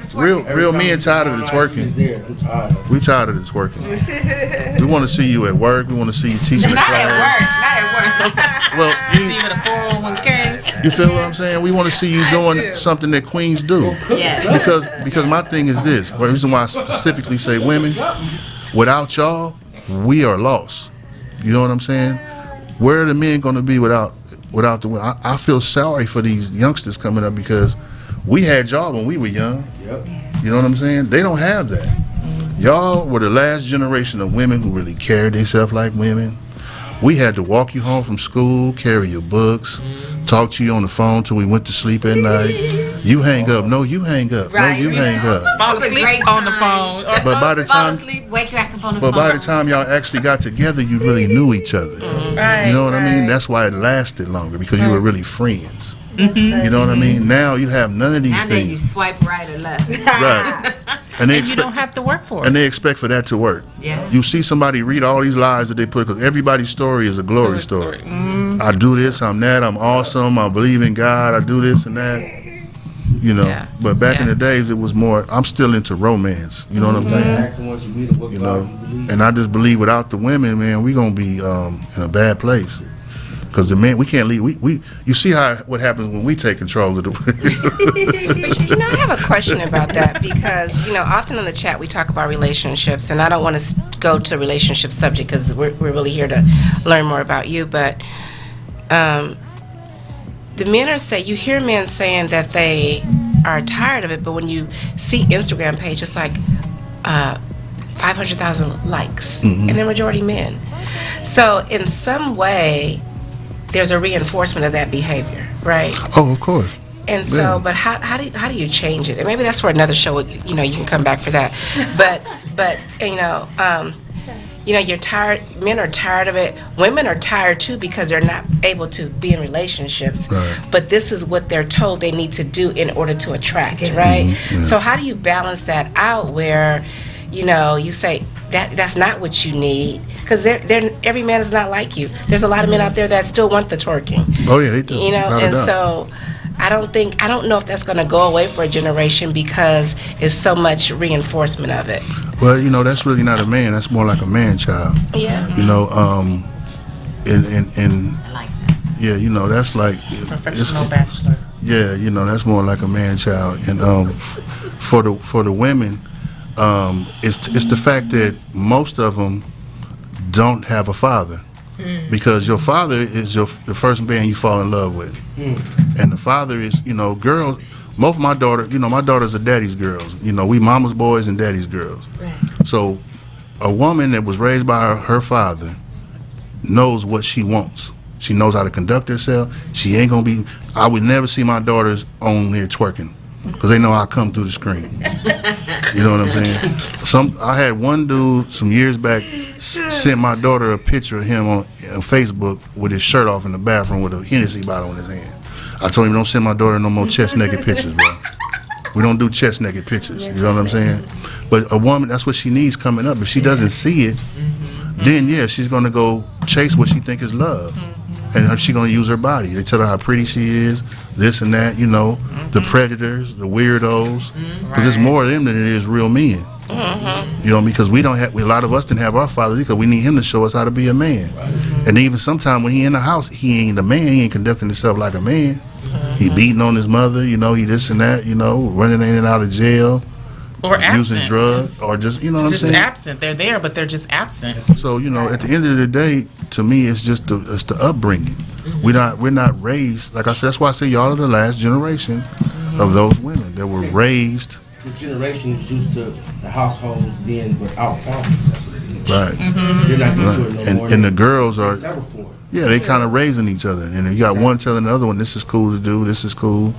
the twerking? real men tired of the twerking. We tired of the twerking. We want to see you at work. We want to see you teaching the Not class. at work. Not at work. Well, See with a 401k. you feel what I'm saying? We want to see you doing something that queens do. Yes. Because my thing is this. The reason why I specifically say women, without y'all, we are lost. You know what I'm saying? Where are the men going to be without the women? I feel sorry for these youngsters coming up because we had y'all when we were young. You know what I'm saying? They don't have that. Y'all were the last generation of women who really carried themselves like women. We had to walk you home from school, carry your books, talk to you on the phone till we went to sleep at night. You hang up. No, you hang up. No, you hang up. Fall asleep on the phone. But by the time, Wake back up on the but phone. by the time y'all actually got together, you really knew each other. Right, You know what I mean? That's why it lasted longer because you were really friends. You know what I mean? Now you have none of these Now that you things. swipe right or left. Right. And they And you don't have to work for it. and they expect for that to work. Yeah. You see somebody read all these lies that they put because everybody's story is a glory story. I do this, I'm that, I'm awesome, I believe in God, I do this and that. You know, Yeah. but back in the days it was more. I'm still into romance. You know what I'm saying? You know, and I just believe without the women, man, we gonna be in a bad place. Because the men, we can't leave. You see what happens when we take control of the. But, I have a question about that because, often in the chat we talk about relationships, and I don't want to go to relationship subject because we're really here to learn more about you. But the men you hear men saying that they are tired of it, but when you see Instagram page, it's like 500,000 likes, and they're majority men. So in some way, there's a reinforcement of that behavior, right? Oh, of course. And so, but how do you change it? And maybe that's for another show. You can come back for that. But you're tired. Men are tired of it. Women are tired too because they're not able to be in relationships. Right. But this is what they're told they need to do in order to attract, right? Yeah. So how do you balance that out where, you say that's not what you need because every man is not like you. There's a lot of men out there that still want the twerking. Oh yeah, they do. And so I don't know if that's going to go away for a generation because it's so much reinforcement of it. Well, that's really not a man. That's more like a man child. Yeah. And I like that. yeah, that's like Professional bachelor. Yeah, that's more like a man child. And for the women, it's the fact that most of them don't have a father. Because your father is the first man you fall in love with. And the father is, girls, most of my daughters are daddy's girls. We mama's boys and daddy's girls. Right. So a woman that was raised by her father knows what she wants. She knows how to conduct herself. She ain't going to be, I would never see my daughters on there twerking. Because they know I come through the screen. You know what I'm saying? I had one dude some years back sent my daughter a picture of him on Facebook with his shirt off in the bathroom with a Hennessy bottle in his hand. I told him, don't send my daughter no more chest naked pictures, bro. We don't do chest naked pictures. You know what I'm saying? But a woman, that's what she needs coming up. If she doesn't see it, then yeah, she's going to go chase what she think is love. And she's going to use her body. They tell her how pretty she is, this and that, the predators, the weirdos. Because there's more of them than it is real men. Because we don't have, a lot of us didn't have our fathers because we need him to show us how to be a man. And even sometimes when he in the house, he ain't a man, he ain't conducting himself like a man. He beating on his mother, he this and that, running in and out of jail. Or using absent. Drugs, or just, what I'm saying? Just absent. They're there, but they're just absent. So, at the end of the day, to me, it's just the upbringing. We're not raised, like I said, that's why I say y'all are the last generation of those women that were raised. The generation is used to the households being without fathers. That's what it is. Right. They're not used to it no more. And the girls are, Settle for it. yeah, they kind of raising each other. And you got one telling the other one, this is cool to do, this is cool.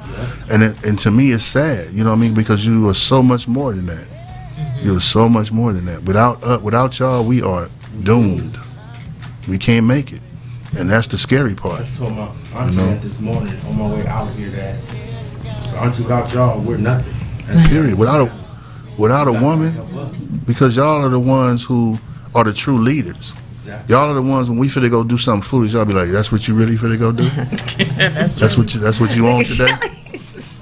And to me, it's sad, because you are so much more than that. You are so much more than that. Without y'all, we are doomed. We can't make it. And that's the scary I part. just told my auntie that this morning on my way out here that, auntie, without y'all, we're nothing. Period. Without a woman, because y'all are the ones who are the true leaders. Exactly. Y'all are the ones when we finna go do something foolish. Y'all be like, "That's what you really finna go do? That's what you want today?"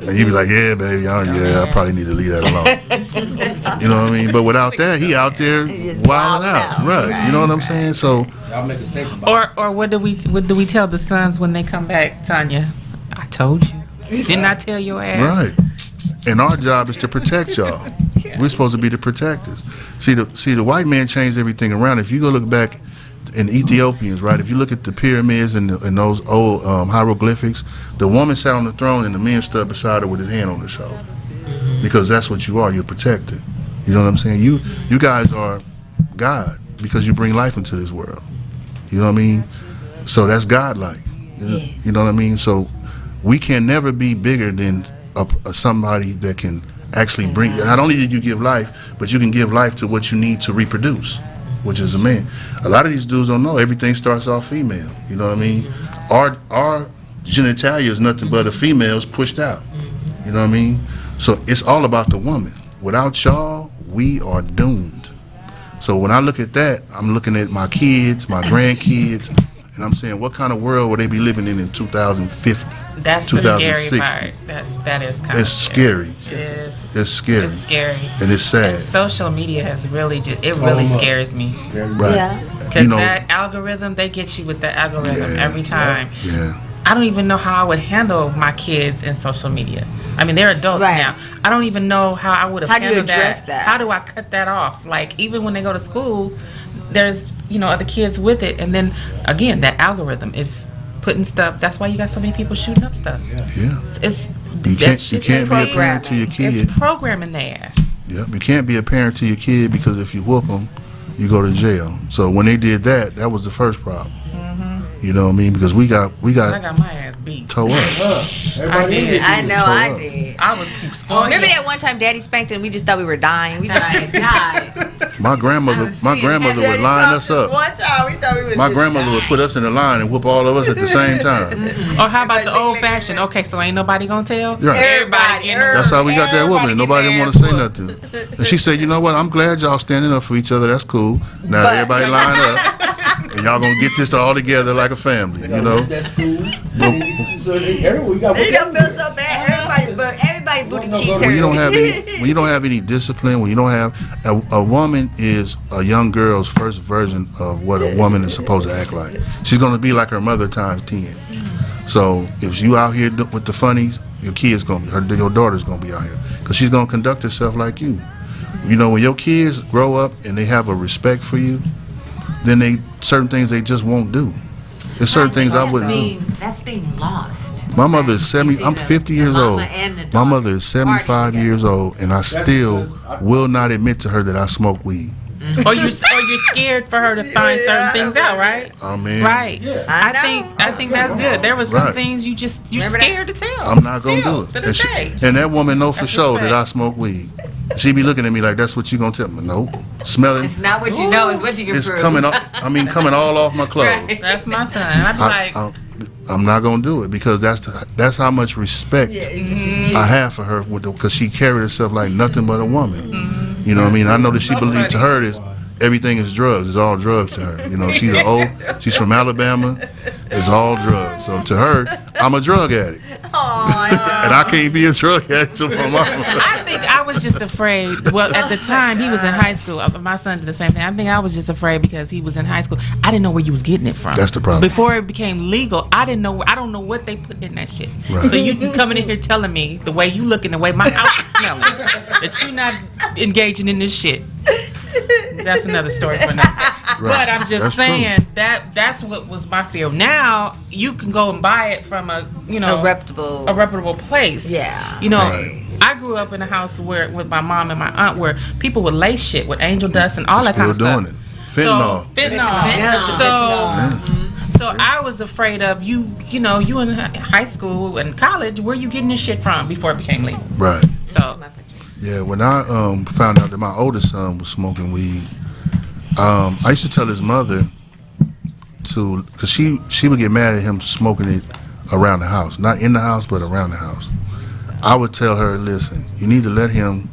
And you be like, "Yeah, baby, I probably need to leave that alone." You know what I mean? But without that, he out there wilding out, right? You know what I'm saying? So, Y'all make us think about Or what do we tell the sons when they come back, Tanya? I told you. Didn't I tell your ass? right. And our job is to protect y'all. We're supposed to be the protectors. See, the white man changed everything around. If you go look back in Ethiopians, right? If you look at the pyramids and those old hieroglyphics, the woman sat on the throne and the man stood beside her with his hand on her shoulder. Because that's what you are. You're a protector. You know what I'm saying? You guys are God because you bring life into this world. You know what I mean? So that's God-like. You know what I mean? So we can never be bigger than somebody that can actually bring. Not only did you give life, but you can give life to what you need to reproduce, which is a man. A lot of these dudes don't know everything starts off female. You know what I mean? Our genitalia is nothing but a female's pushed out. You know what I mean? So it's all about the woman. Without y'all, we are doomed. So when I look at that, I'm looking at my kids, my grandkids, and I'm saying, what kind of world will they be living in 2050? That's the scary part. That is kind It's scary. It is. It's scary. It's scary. And it's sad. And social media has really really scares me. Right. Yeah. Because that algorithm, they get you with the algorithm every time. Yeah. I don't even know how I would handle my kids in social media. I mean, they're adults now. I don't even know how I would have handled that. How do I cut that off? Like, even when they go to school, there's, other kids with it. And then, again, that algorithm is putting stuff. That's why you got so many people shooting up stuff. Yeah. You can't be a parent to your kid. It's programming their ass. Yep. You can't be a parent to your kid because if you whoop them, you go to jail. So when they did that was the first problem. You know what I mean? Because we got I got my ass beat. Toe up. I did. I know, I did. I was scoring. Remember that one time Daddy spanked and we just thought we were dying? We just died. My grandmother would line us up. One time we thought we was My grandmother would put us in a line and whoop all of us at the same time. Or how about the old fashioned? Okay, so ain't nobody gonna tell? Right. Everybody. That's how we got that woman. Nobody didn't want to say nothing. And she said, "You know what? I'm glad y'all standing up for each other. That's cool. Now everybody line up. And y'all gonna get this all together like a family, you know." That's cool. You don't feel so bad. Everybody booty cheeks hurt. When you don't have any discipline, when you don't have a woman is a young girl's first version of what a woman is supposed to act like. She's gonna be like her mother times 10. So if you out here with the funnies, your kid's gonna be your daughter's gonna be out here because she's gonna conduct herself like you. You know, when your kids grow up and they have a respect for you, then certain things they just won't do. There's certain things I wouldn't do. That's being lost. My mother is 70. I'm 50 years old. My mother is 75 years old, and I still will not admit to her that I smoke weed. Or you're scared for her to find certain things out, right? I mean, right. Yeah. I think that's good. There was some things you scared to tell. I'm not gonna do it. And that woman know for sure that I smoke weed. She be looking at me like, "That's what you gonna tell me?" Nope. Smell it. It's not what you know, it's what you can prove. It's coming all off my clothes. Right. That's my son. I'd be like, I'm not gonna do it because that's how much respect I have for her because she carried herself like nothing but a woman. You know what I mean? I know that she believed to her is everything is drugs. It's all drugs to her. You know, she's from Alabama. It's all drugs. So to her, I'm a drug addict. And I can't be a drug addict to my mama. I think I was just afraid. Well, at the time he was in high school. My son did the same thing. I think I was just afraid because he was in high school. I didn't know where you was getting it from. That's the problem. Before it became legal, I don't know what they put in that shit. Right. So you coming in here telling me the way you looking, the way my house is smelling, that you're not engaging in this shit. That's another story for another day. Right. But I'm just saying that's what was my fear. Now you can go and buy it from a reputable place. Yeah. You know, I grew up in a house with my mom and my aunt where people would lace shit with angel dust and all that kind of stuff. Still doing it. Fentanyl. So I was afraid of you in high school and college, where you getting this shit from before it became legal. Right. So yeah, when I found out that my oldest son was smoking weed, I used to tell his mother because she would get mad at him smoking it around the house, not in the house, but around the house. I would tell her, listen, you need to let him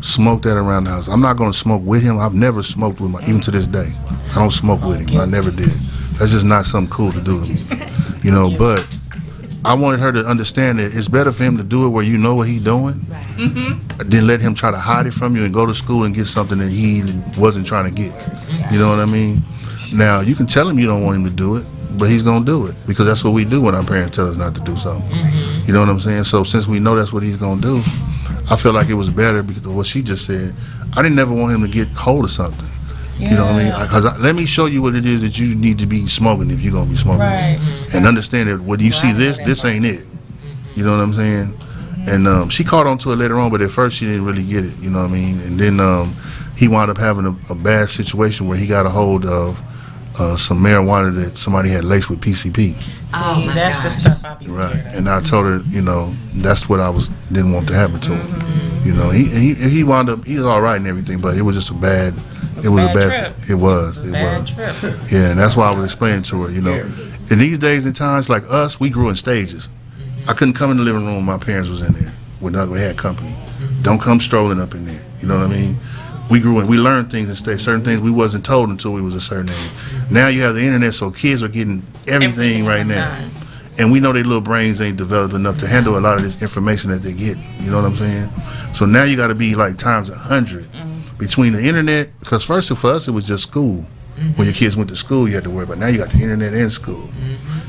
smoke that around the house. I'm not going to smoke with him. I've never smoked with even to this day. I don't smoke with him. I never did. That's just not something cool to do to me. You know, but I wanted her to understand that it's better for him to do it where you know what he's doing than let him try to hide it from you and go to school and get something that he wasn't trying to get. You know what I mean? Now, you can tell him you don't want him to do it, but he's going to do it because that's what we do when our parents tell us not to do something. You know what I'm saying? So since we know that's what he's going to do, I feel like it was better because of what she just said. I didn't never want him to get hold of something. Yeah. You know what I mean? Because let me show you what it is that you need to be smoking if you're going to be smoking. Right. And understand that when you see this ain't it. You know what I'm saying? And she caught on to it later on, but at first she didn't really get it. You know what I mean? And then he wound up having a bad situation where he got a hold of some marijuana that somebody had laced with PCP. Oh, that's the stuff I be scared of. And I told her, you know, that's what I didn't want to happen to him. You know, he wound up, he's all right and everything, but it was just a bad. It was a bad trip. It was. Yeah, and that's why I was explaining to her, you know. In these days and times, like us, we grew in stages. I couldn't come in the living room when my parents was in there, when they had company. Don't come strolling up in there, you know what I mean? We grew in, we learned things and stages. Certain things we wasn't told until we was a certain age. Now you have the internet, so kids are getting everything right now. And we know their little brains ain't developed enough to handle a lot of this information that they get, you know what I'm saying? So now you got to be like times 100. Between the internet, because first for us it was just school. When your kids went to school, you had to worry about. Now you got the internet and school,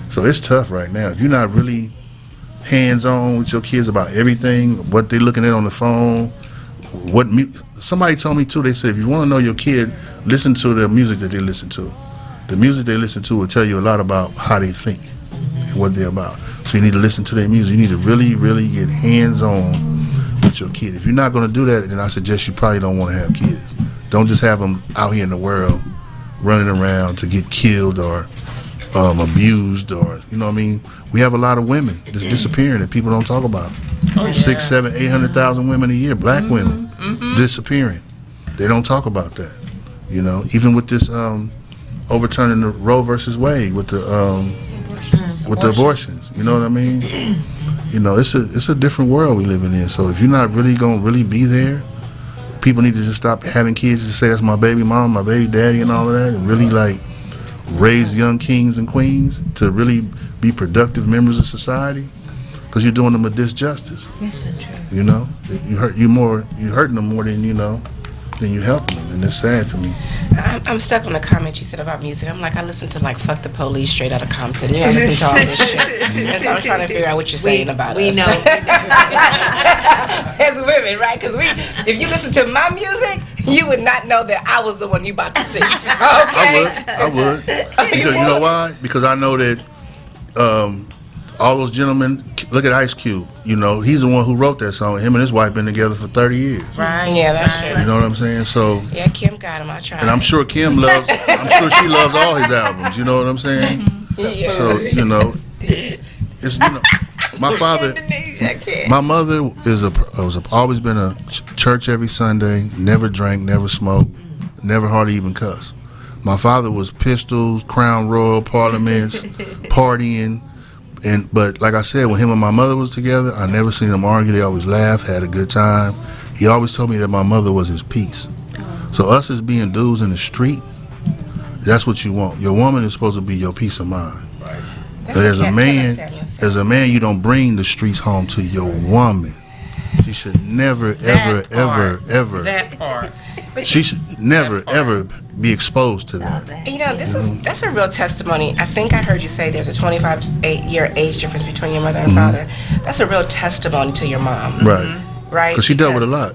so it's tough right now. If you're not really hands-on with your kids about everything, what they're looking at on the phone, somebody told me too. They said if you want to know your kid, listen to the music that they listen to. The music they listen to will tell you a lot about how they think and what they're about. So you need to listen to their music. You need to really, really get hands-on with your kid. If you're not going to do that, then I suggest you probably don't want to have kids. Don't just have them out here in the world running around to get killed or abused, or you know what I mean. We have a lot of women just disappearing that people don't talk about. 6, 7, 800,000 women a year, black women disappearing. They don't talk about that. You know, even with this overturning the Roe versus Wade with the abortions. You know what I mean? You know, it's a different world we living in. So if you're not really gonna be there, people need to just stop having kids and say that's my baby mom, my baby daddy, and all of that, and really like raise young kings and queens to really be productive members of society. Because you're doing them a disjustice. Yes, so true. You know, you're hurting them more than then you help them, and it's sad to me. I'm stuck on the comment you said about music. I'm like, I listen to like Fuck the Police straight out of Compton. I listen to all this shit. And so I'm trying to figure out what you're saying about us. We know. As women, right? Because if you listen to my music, you would not know that I was the one you about to sing. Okay? I would. Because you know why? Because I know that all those gentlemen, look at Ice Cube. You know, he's the one who wrote that song. Him and his wife been together for 30 years. Right. Yeah, that's true. You know what I'm saying? So. Yeah, Kim got him. I tried. And I'm sure Kim loves. I'm sure she loves all his albums. You know what I'm saying? Yeah. So you know, it's my father. My mother was always been a church every Sunday. Never drank, never smoked, never hardly even cussed. My father was pistols, Crown Royal, Parliaments, partying. But like I said, when him and my mother was together, I never seen them argue. They always laughed, had a good time. He always told me that my mother was his peace. So us as being dudes in the street, that's what you want. Your woman is supposed to be your peace of mind. Right. But as a man, you don't bring the streets home to your woman. She should never, ever. That part. She should never, ever be exposed to that. You know, that's a real testimony. I think I heard you say there's a 25-year age difference between your mother and father. That's a real testimony to your mom. Right. Right? Because she dealt with a lot.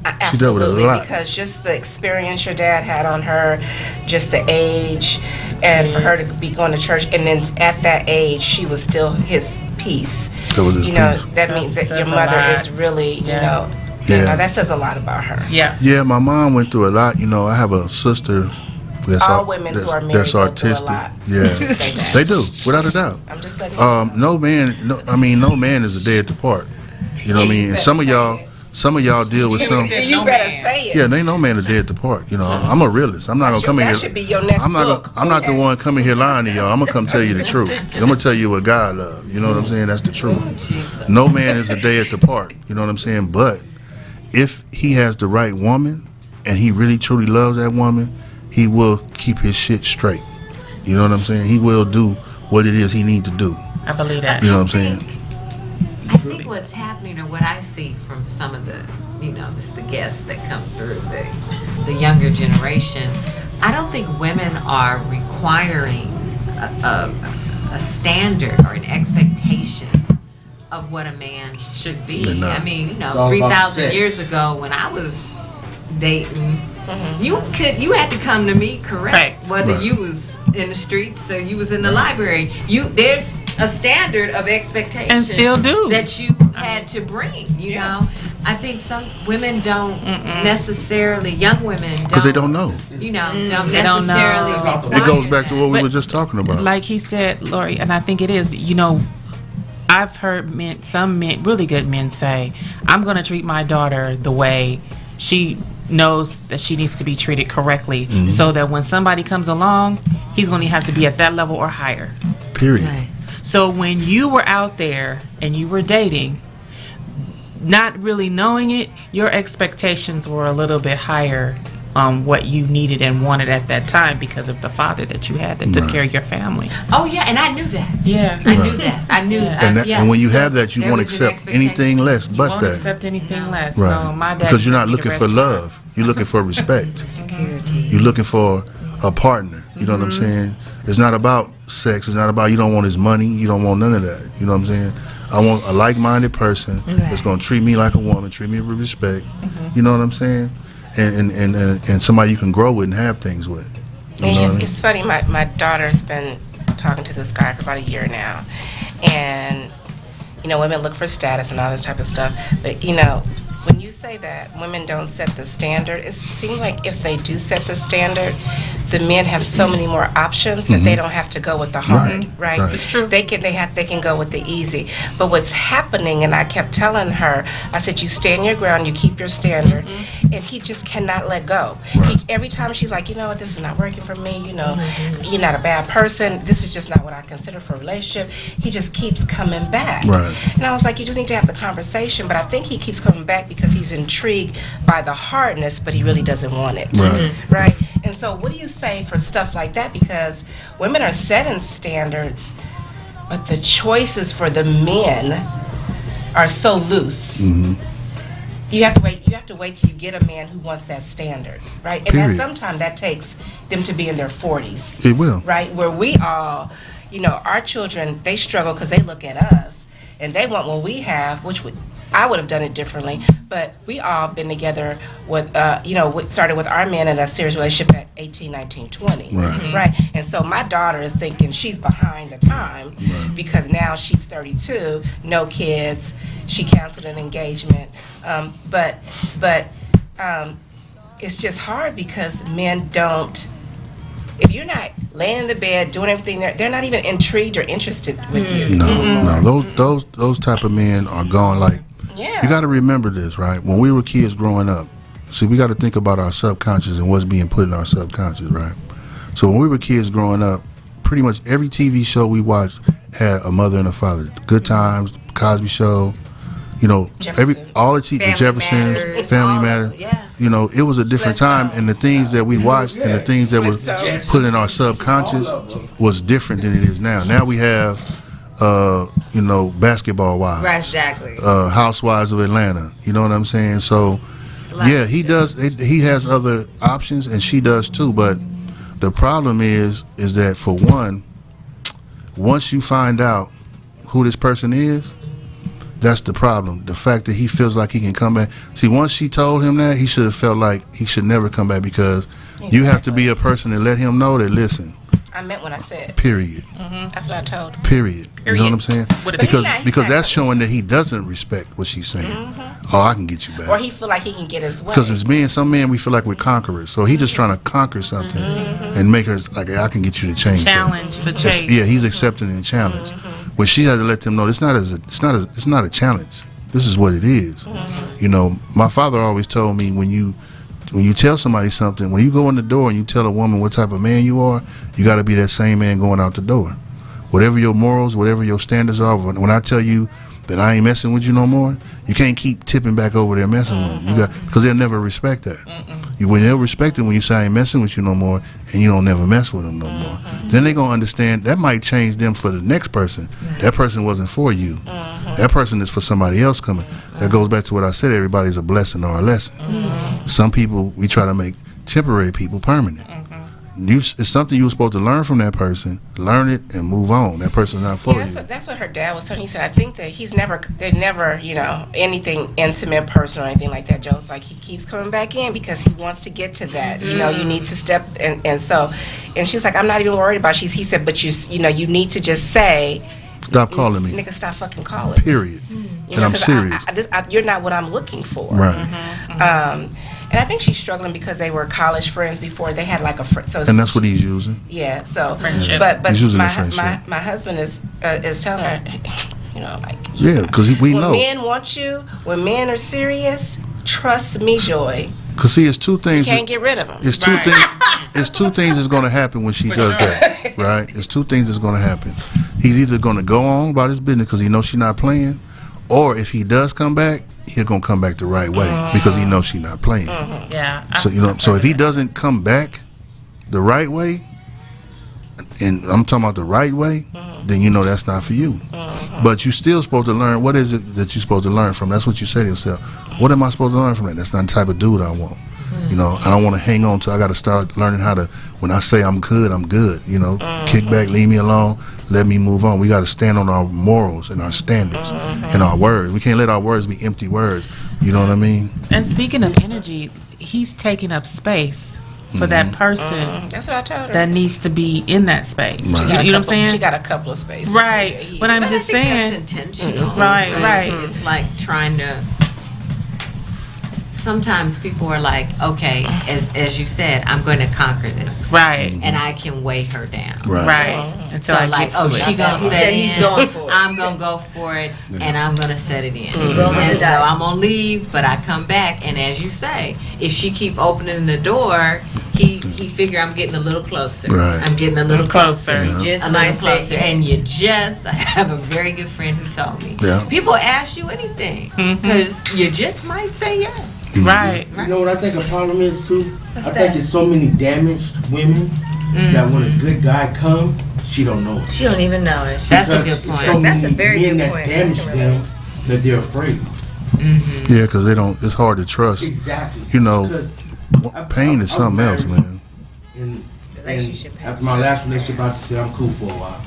Absolutely, she dealt with a lot. Because just the experience your dad had on her, just the age, and for her to be going to church, and then at that age, she was still his peace. That was his peace. That means that your mother is really, you know, that says a lot about her. Yeah. Yeah, my mom went through a lot. You know, I have a sister all women who are married that's artistic. Yeah, they do, without a doubt. I'm just letting you know. No man is a dead to part. You know what I mean? And some of y'all deal with some. You better say it. Yeah, they no man is dead to part. You know, I'm a realist. I'm not gonna come in here. That should be your next book. I'm not the one coming here lying to y'all. I'm gonna come tell you the truth. I'm gonna tell you what God loves. You know what I'm saying? That's the truth. No man is a dead to part. You know what I'm saying? But if he has the right woman and he really truly loves that woman, he will keep his shit straight. You know what I'm saying? He will do what it is he needs to do. I believe that. You know what I'm saying? I think what's happening, or what I see from some of the, just the guests that come through, the younger generation, I don't think women are requiring a standard or an expectation of what a man should be. I mean, 3,000 years ago when I was dating, you had to come to me, correct? Whether you was in the streets or you was in the library, there's a standard of expectation, and still do, that you had to bring. You know, I think some women don't necessarily, young women, because they don't know. Don't they don't know. It goes back to what we were just talking about. Like he said, Lori, and I think it is. I've heard some men, really good men, say, "I'm going to treat my daughter the way she knows that she needs to be treated correctly, so that when somebody comes along, he's going to have to be at that level or higher." Period. Right. So when you were out there and you were dating, not really knowing it, your expectations were a little bit higher on what you needed and wanted at that time because of the father that you had that took care of your family. Oh yeah, and I knew that. Yeah, I knew that. I knew. And when you have that, you won't accept anything less but you won't that. accept anything less. Right. No, my dad, because you're not looking for love. You're looking for respect. You're looking for a partner. You know what I'm saying? It's not about sex. It's not about, you don't want his money. You don't want none of that. You know what I'm saying? I want a like-minded person that's going to treat me like a woman, treat me with respect. You know what I'm saying? And somebody you can grow with and have things with. You know what I mean? It's funny, my daughter's been talking to this guy for about a year now. And, women look for status and all this type of stuff. But, when you say that women don't set the standard, it seems like if they do set the standard, the men have so many more options that they don't have to go with the hard, right? It's true. They can go with the easy. But what's happening, and I kept telling her, I said, you stand your ground, you keep your standard, and he just cannot let go. Every time she's like, this is not working for me, you're not a bad person, this is just not what I consider for a relationship, he just keeps coming back. Right. And I was like, you just need to have the conversation, but I think he keeps coming back because he's intrigued by the hardness, but he really doesn't want it. Right? And so what do you say for stuff like that? Because women are setting standards, but the choices for the men are so loose. You have to wait till you get a man who wants that standard, right? And sometimes that takes them to be in their 40s. It will. Right? Where we all, our children, they struggle because they look at us and they want what we have, I would have done it differently, but we all been together with, started with our men in a serious relationship at 18, 19, 20, right? And so my daughter is thinking she's behind the time because now she's 32, no kids, she canceled an engagement, but it's just hard because men don't. If you're not laying in the bed doing everything, they're not even intrigued or interested with you. No, those type of men are gone. Like, you got to remember this, right? When we were kids growing up, see, we got to think about our subconscious and what's being put in our subconscious, right? So when we were kids growing up, pretty much every TV show we watched had a mother and a father. Good Times, Cosby Show, all the Jeffersons, Family Matters. It was a different time, and the things that we watched and the things that were put in our subconscious was different than it is now. Now we have, Basketball Wives, Right, exactly. Housewives of Atlanta. You know what I'm saying? So, yeah, he does. He has other options, and she does too. But the problem is that for one, once you find out who this person is, that's the problem. The fact that he feels like he can come back. See, once she told him that, he should have felt like he should never come back, because you have to be a person to let him know that, listen. I meant what I said. Period. That's what I told him. Period. You know what I'm saying? But because that's showing that he doesn't respect what she's saying. Oh, I can get you back. Or he feel like he can get his way. Because some men, we feel like we're conquerors. So he's just trying to conquer something and make her like, I can get you to change. Challenge the chase. Yeah, he's accepting the challenge. When she has to let them know it's not a challenge. This is what it is. My father always told me, when you tell somebody something, when you go in the door and you tell a woman what type of man you are, you got to be that same man going out the door. Whatever your morals, whatever your standards are, when I tell you that I ain't messing with you no more, you can't keep tipping back over there messing with them. You got, because they'll never respect that. They'll respect it when you say I ain't messing with you no more, and you don't never mess with them no more. Then they gonna understand that might change them for the next person. That person wasn't for you. That person is for somebody else coming. That goes back to what I said. Everybody's a blessing or a lesson. Some people we try to make temporary people permanent. It's something you were supposed to learn from that person. Learn it and move on. That person's not for you. That's what her dad was saying. He said, I think that they've never, you know, anything intimate, personal, or anything like that. Joe's like, he keeps coming back in because he wants to get to that. You know, you need to step, and she was like, I'm not even worried about. He said, but you know, you need to just say, stop calling me. Nigga, stop fucking calling. Period. You And know, I'm serious. You're not what I'm looking for. Right. And I think she's struggling because they were college friends before. They had like a friend. So And that's what he's using. yeah. So Friendship. But He's using my, the friendship. my husband is telling her, you know, like Yeah, because we when know. men want you, when men are serious, trust me, Joy, Because see, it's two things. you can't get rid of them. It's two Right. things. It's two things that's going to happen when she does that, right? It's two things that's going to happen. He's either going to go on about his business because he knows she's not playing, or if he does come back, he's going to come back the right way because he knows she's not playing. Yeah. So you know, so if he doesn't come back the right way, and I'm talking about the right way, then you know that's not for you. But you still supposed to learn. What is it that you're supposed to learn from? That's what you say to yourself. What am I supposed to learn from that? That's not the type of dude I want. You know, I don't want to hang on to. I got to start learning how to. When I say I'm good, I'm good. You know, kick back, leave me alone, let me move on. We got to stand on our morals and our standards and our words. We can't let our words be empty words. You know what I mean? And speaking of energy, he's taking up space for that person That's what I told her. that needs to be in that space. Right. You know what I'm saying? She got a couple of spaces. Right. But I'm But just I think saying. that's intentional. Right, right. It's like trying to. Sometimes people are like, okay, as you said, I'm going to conquer this, Right. and I can weigh her down. Right. Until So I like, get to oh, it. she gonna He set said in. he's going for it. I'm gonna go for it, and I'm gonna set it in. Rolling And the so dice. I'm gonna leave, but I come back, and as you say, if she keep opening the door, he figure I'm getting a little closer. Right. I'm getting a little closer. Closer. Just A might little say closer. And you just, I have a very good friend who told me, Yeah. people ask you anything, because you just might say yes. Right. You know what I think a problem is too? What's I that? think there's so many damaged women that when a good guy come, she don't know it. She don't even know it. That's a Because good point. So That's many a very men good that point. damage I can them that they're afraid. Yeah, because they don't. It's hard to trust. Exactly. You know, Because pain is something else, man. And Relationship has after my last relationship, I said I'm cool for a while.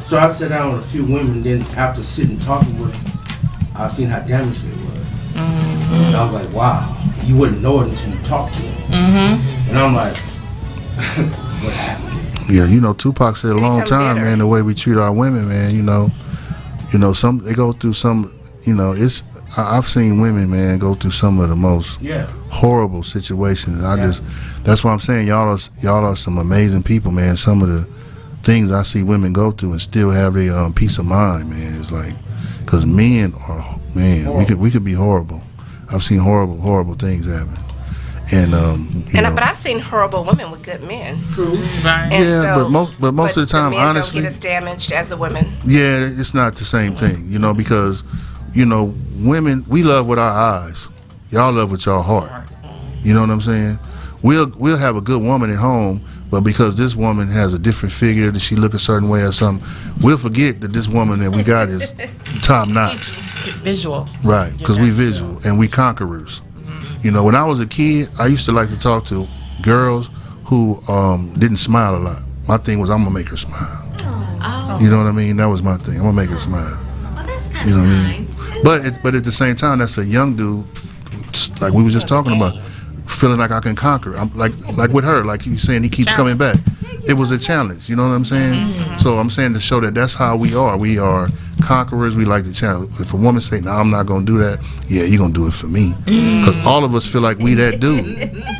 So I sat down with a few women. Then after sitting talking with them, I seen how damaged they was. And I was like, wow, you wouldn't know it until you talk to them. And I'm like, what happened? Yeah, you know, Tupac said a long become time, bitter. man. The way we treat our women, man. You know, some they go through some. You know, it's. I've seen women, man, go through some of the most Yeah. horrible situations. Yeah. That's why I'm saying y'all are some amazing people, man. Some of the things I see women go through and still have their peace of mind, man. It's like, because men are, man, we could be horrible. I've seen horrible things happen, and you know, But I've seen horrible women with good men. True. Right. And yeah, so- but most of the time, men honestly, don't get as damaged as the women. yeah, it's not the same thing, you know, because, you know, women, we love with our eyes. Y'all love with your heart. You know what I'm saying? We'll have a good woman at home, but because this woman has a different figure, that she look a certain way or something, we'll forget that this woman that we got is top notch. Visual. Right, because we visual and we conquerors. You know, when I was a kid, I used to like to talk to girls who didn't smile a lot. My thing was, I'm gonna make her smile. Oh, You know what I mean? That was my thing. I'm gonna make her smile. well, that's kind You of know what I nice. mean? But at the same time, that's a young dude, like we was just talking about, feeling like I can conquer. I'm like with her, like you saying, he keeps coming back. It was a challenge. You know what I'm saying? So I'm saying to show that that's how we are. We are conquerors. We like the challenge. If a woman say, "No, I'm not gonna do that," yeah, you're gonna do it for me, because all of us feel like we that dude.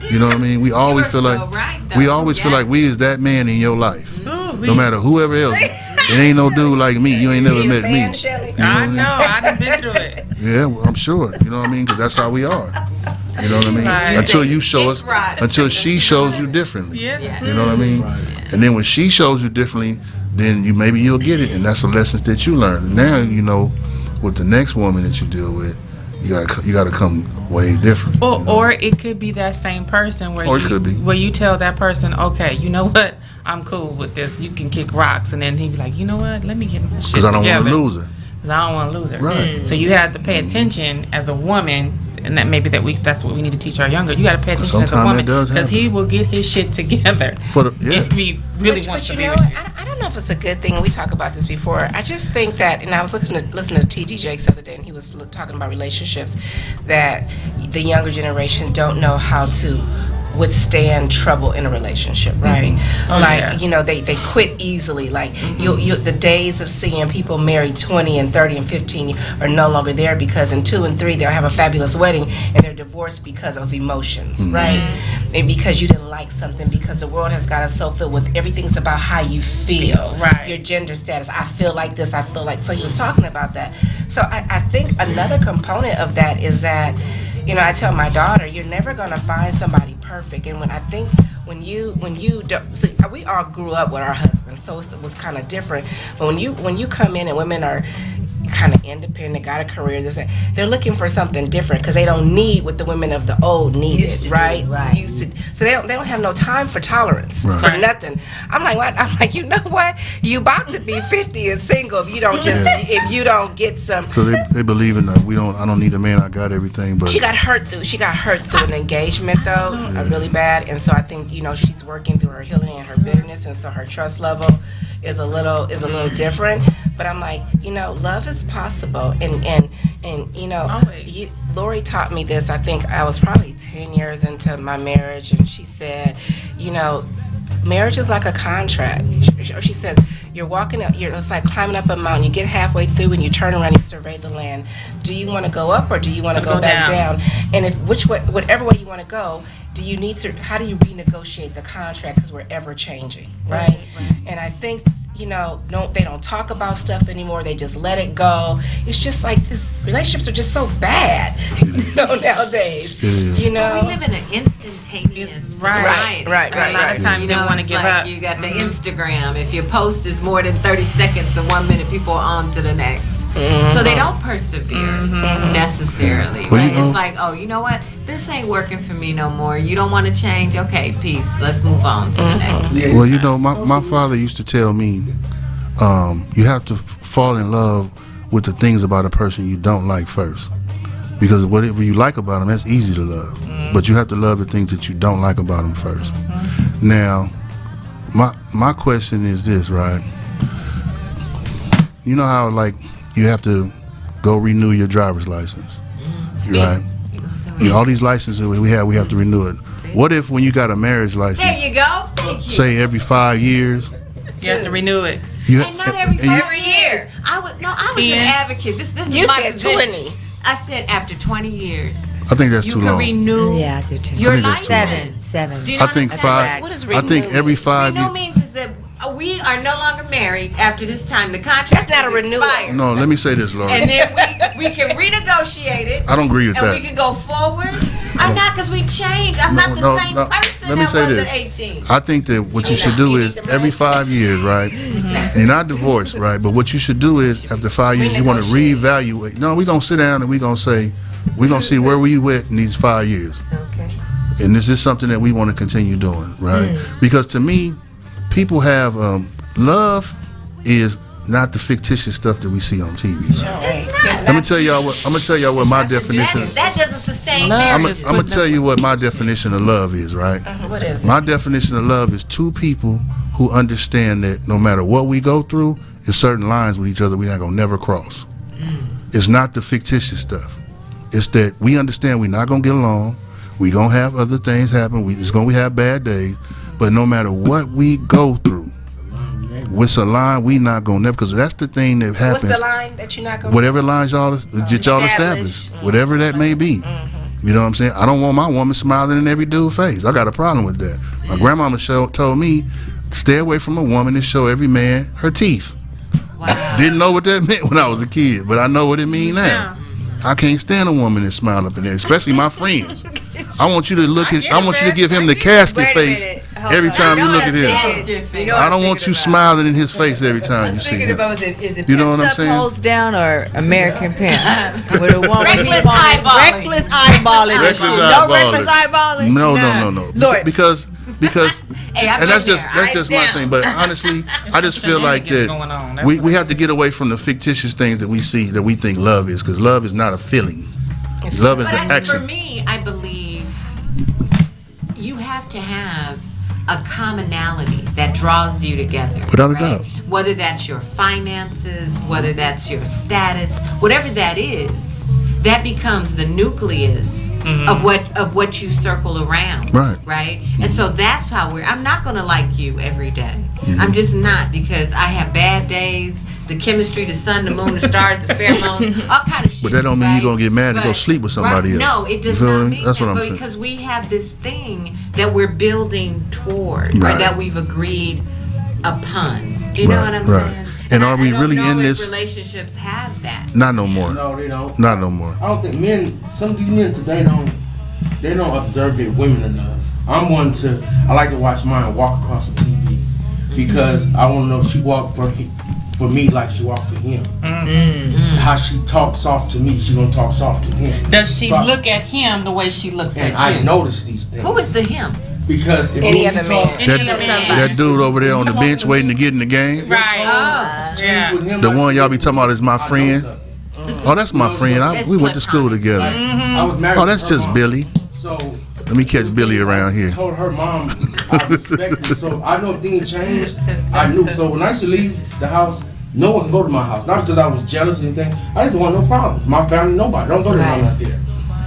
You know what I mean? We always You're feel so like right, we though. always feel Yeah. like we is that man in your life. Ooh, No matter whoever else. It ain't no dude like me. You ain't never met me. I know. I done been through it. Yeah, well, I'm sure. You know what I mean? Because that's how we are. You know what I mean? Right. Until you show us, Right. until she shows you differently. Yeah. You know what I mean? And then when she shows you differently, then maybe you'll get it, and that's a lesson that you learn. Now you know with the next woman that you deal with, you gotta come way different. Or it could be that same person where you tell that person, okay, you know what, I'm cool with this. You can kick rocks, and then he'd be like, you know what, let me get this shit Because I don't want to lose her. Because I don't want to lose her. Right. So you have to pay attention as a woman, and that's what we need to teach our younger. You got to pay attention as a woman, because he will get his shit together if he really wants to be with you. I don't know if it's a good thing. We talked about this before. I just think that, and I was listening to T.D. Jakes the other day, and he was talking about relationships, that the younger generation don't know how to withstand trouble in a relationship, right? They quit easily. Like you the days of seeing people married 20 and 30 and 15 are no longer there, because in 2 and 3 they'll have a fabulous wedding and they're divorced because of emotions, right? And because you didn't like something, because the world has got us so filled with everything's about how you feel, right? Your gender status. I feel like this. I feel like. So he was talking about that. So I think another component of that is that, I tell my daughter, you're never going to find somebody perfect. And when you don't, so we all grew up with our husbands, so it was kind of different. But when you come in and women are kind of independent, got a career, they're looking for something different, because they don't need what the women of the old needed, right? Used to, so they don't have no time for tolerance for nothing. I'm like, what? I'm like, you know what? You about to be 50 and single if you don't if you don't get some. So they believe in that. I don't need a man. I got everything. But she got hurt through an engagement though, really bad, and so I think she's working through her healing and her bitterness, and so her trust level is a little different. But I'm like, love is possible, and Lori taught me this. I think I was probably 10 years into my marriage, and she said, marriage is like a contract. She says, you're walking up, it's like climbing up a mountain. You get halfway through and you turn around and you survey the land. Do you want to go up, or do you want to go back down? And whatever way you want to go, how do you renegotiate the contract, because we're ever changing, right? And I think, they don't talk about stuff anymore. They just let it go. It's just like relationships are just so bad, nowadays. We live in an instantaneous. Right. A lot of times they want to give up. You got the Instagram. If your post is more than 30 seconds in 1 minute, people are on to the next. So they don't persevere necessarily. Right? It's like, oh, you know what? This ain't working for me no more. You don't want to change? Okay, peace. Let's move on to the next thing. Well, my father used to tell me, you have to fall in love with the things about a person you don't like first. Because whatever you like about them, that's easy to love. But you have to love the things that you don't like about them first. Now, my question is this, right? You know how, like, you have to go renew your driver's license, right? All these licenses we have to renew it. What if when you got a marriage license? There you go. Say every 5 years. You have to renew it. And not every year. I was an advocate. This is you my said position. 20. I said after 20 years. I think that's too long. You can renew after 2. your I think that's license. Seven. Do you I think understand 5. What is I think every 5 Renew years. means is that we are no longer married after this time. The contract That's not a is renewal. expired. No, let me say this, Laura. And then we can renegotiate it. I don't agree with and that. we can go forward. I'm not, because we changed. I'm not the same person Let me that say was this. at 18. I think that what you should do is every 5 years, right? You're not divorced, right? But what you should do is after 5 years, you want to reevaluate. No, we're going to sit down and we're going to say, we're going to see where we went in these 5 years. Okay. And this is something that we want to continue doing, right? Because to me, people have love is not the fictitious stuff that we see on TV. Let me tell y'all what. I'm gonna tell y'all what my definition. That doesn't sustain Love marriage. I'm gonna tell you what my definition of love is, right? What is it? My definition of love is two people who understand that no matter what we go through, there's certain lines with each other we're not gonna never cross. It's not the fictitious stuff. It's that we understand we're not gonna get along. We gonna have other things happen. We have bad days. But no matter what we go through, what's a line we not gonna never, because that's the thing that happens. What's the line that you're not going to Whatever lines y'all establish, whatever that may be. You know what I'm saying? I don't want my woman smiling in every dude's face. I got a problem with that. My grandmama told me, stay away from a woman and show every man her teeth. Wow. Didn't know what that meant when I was a kid, but I know what it means now. I can't stand a woman that smile up in there, especially my friends. I want you to look at. I want you to give him the casket face every time you look at him. I don't want you smiling in his face every time you see him. Is it You know what I'm Pimps Up, saying? Holds Down or American Pimp? With a woman Reckless eyeballing. Reckless eyeballing. Reckless No eyeballing. reckless eyeballing. No, Nah. no. Lord, Because Hey, I've and that's been just there. my Eyes thing. down. But honestly, I just feel like Shenanigans that going on. That's we what have to get away from the fictitious things that we see that we think love is, because love is not a feeling. Love is But an for action. me, I believe you have to have a commonality that draws you together. Without a doubt. Whether that's your finances, whether that's your status, whatever that is, that becomes the nucleus of what you circle around. Right. And so that's how I'm not gonna like you every day. Mm-hmm. I'm just not, because I have bad days. The chemistry, the sun, the moon, the stars, the pheromones, all kind of shit. But that don't mean you're gonna get mad and go But- sleep with somebody else. No, it does You feel not me? mean That's that. what I'm But saying. because we have this thing that we're building toward, or Right. that we've agreed upon. Do you know what I'm Right. saying? And are we I don't really know in if this? relationships have that. Not no more. No, they don't. Not no more. I don't think some of these men today don't observe their women enough. I like to watch mine walk across the TV because I want to know if she walked for me like she walked for him. How she talks soft to me, she gonna talk soft to him. Does she So I- look at him the way she looks And at I you? notice these things. Who is the him? Because if Any me other and you talk, man. That dude over there on the bench waiting to get in the game. Right. change with him The like one y'all be this, talking about is my I know friend. something. Oh, that's my friend. We went to school together. I was married Oh, to that's her just mom. Billy. So Let me catch Billy around here. I told her mom I respect it. So I know things changed. I knew. So when I used to leave the house, no one can go to my house. Not because I was jealous or anything. I just want no problems. My family, nobody. Don't go to them out there.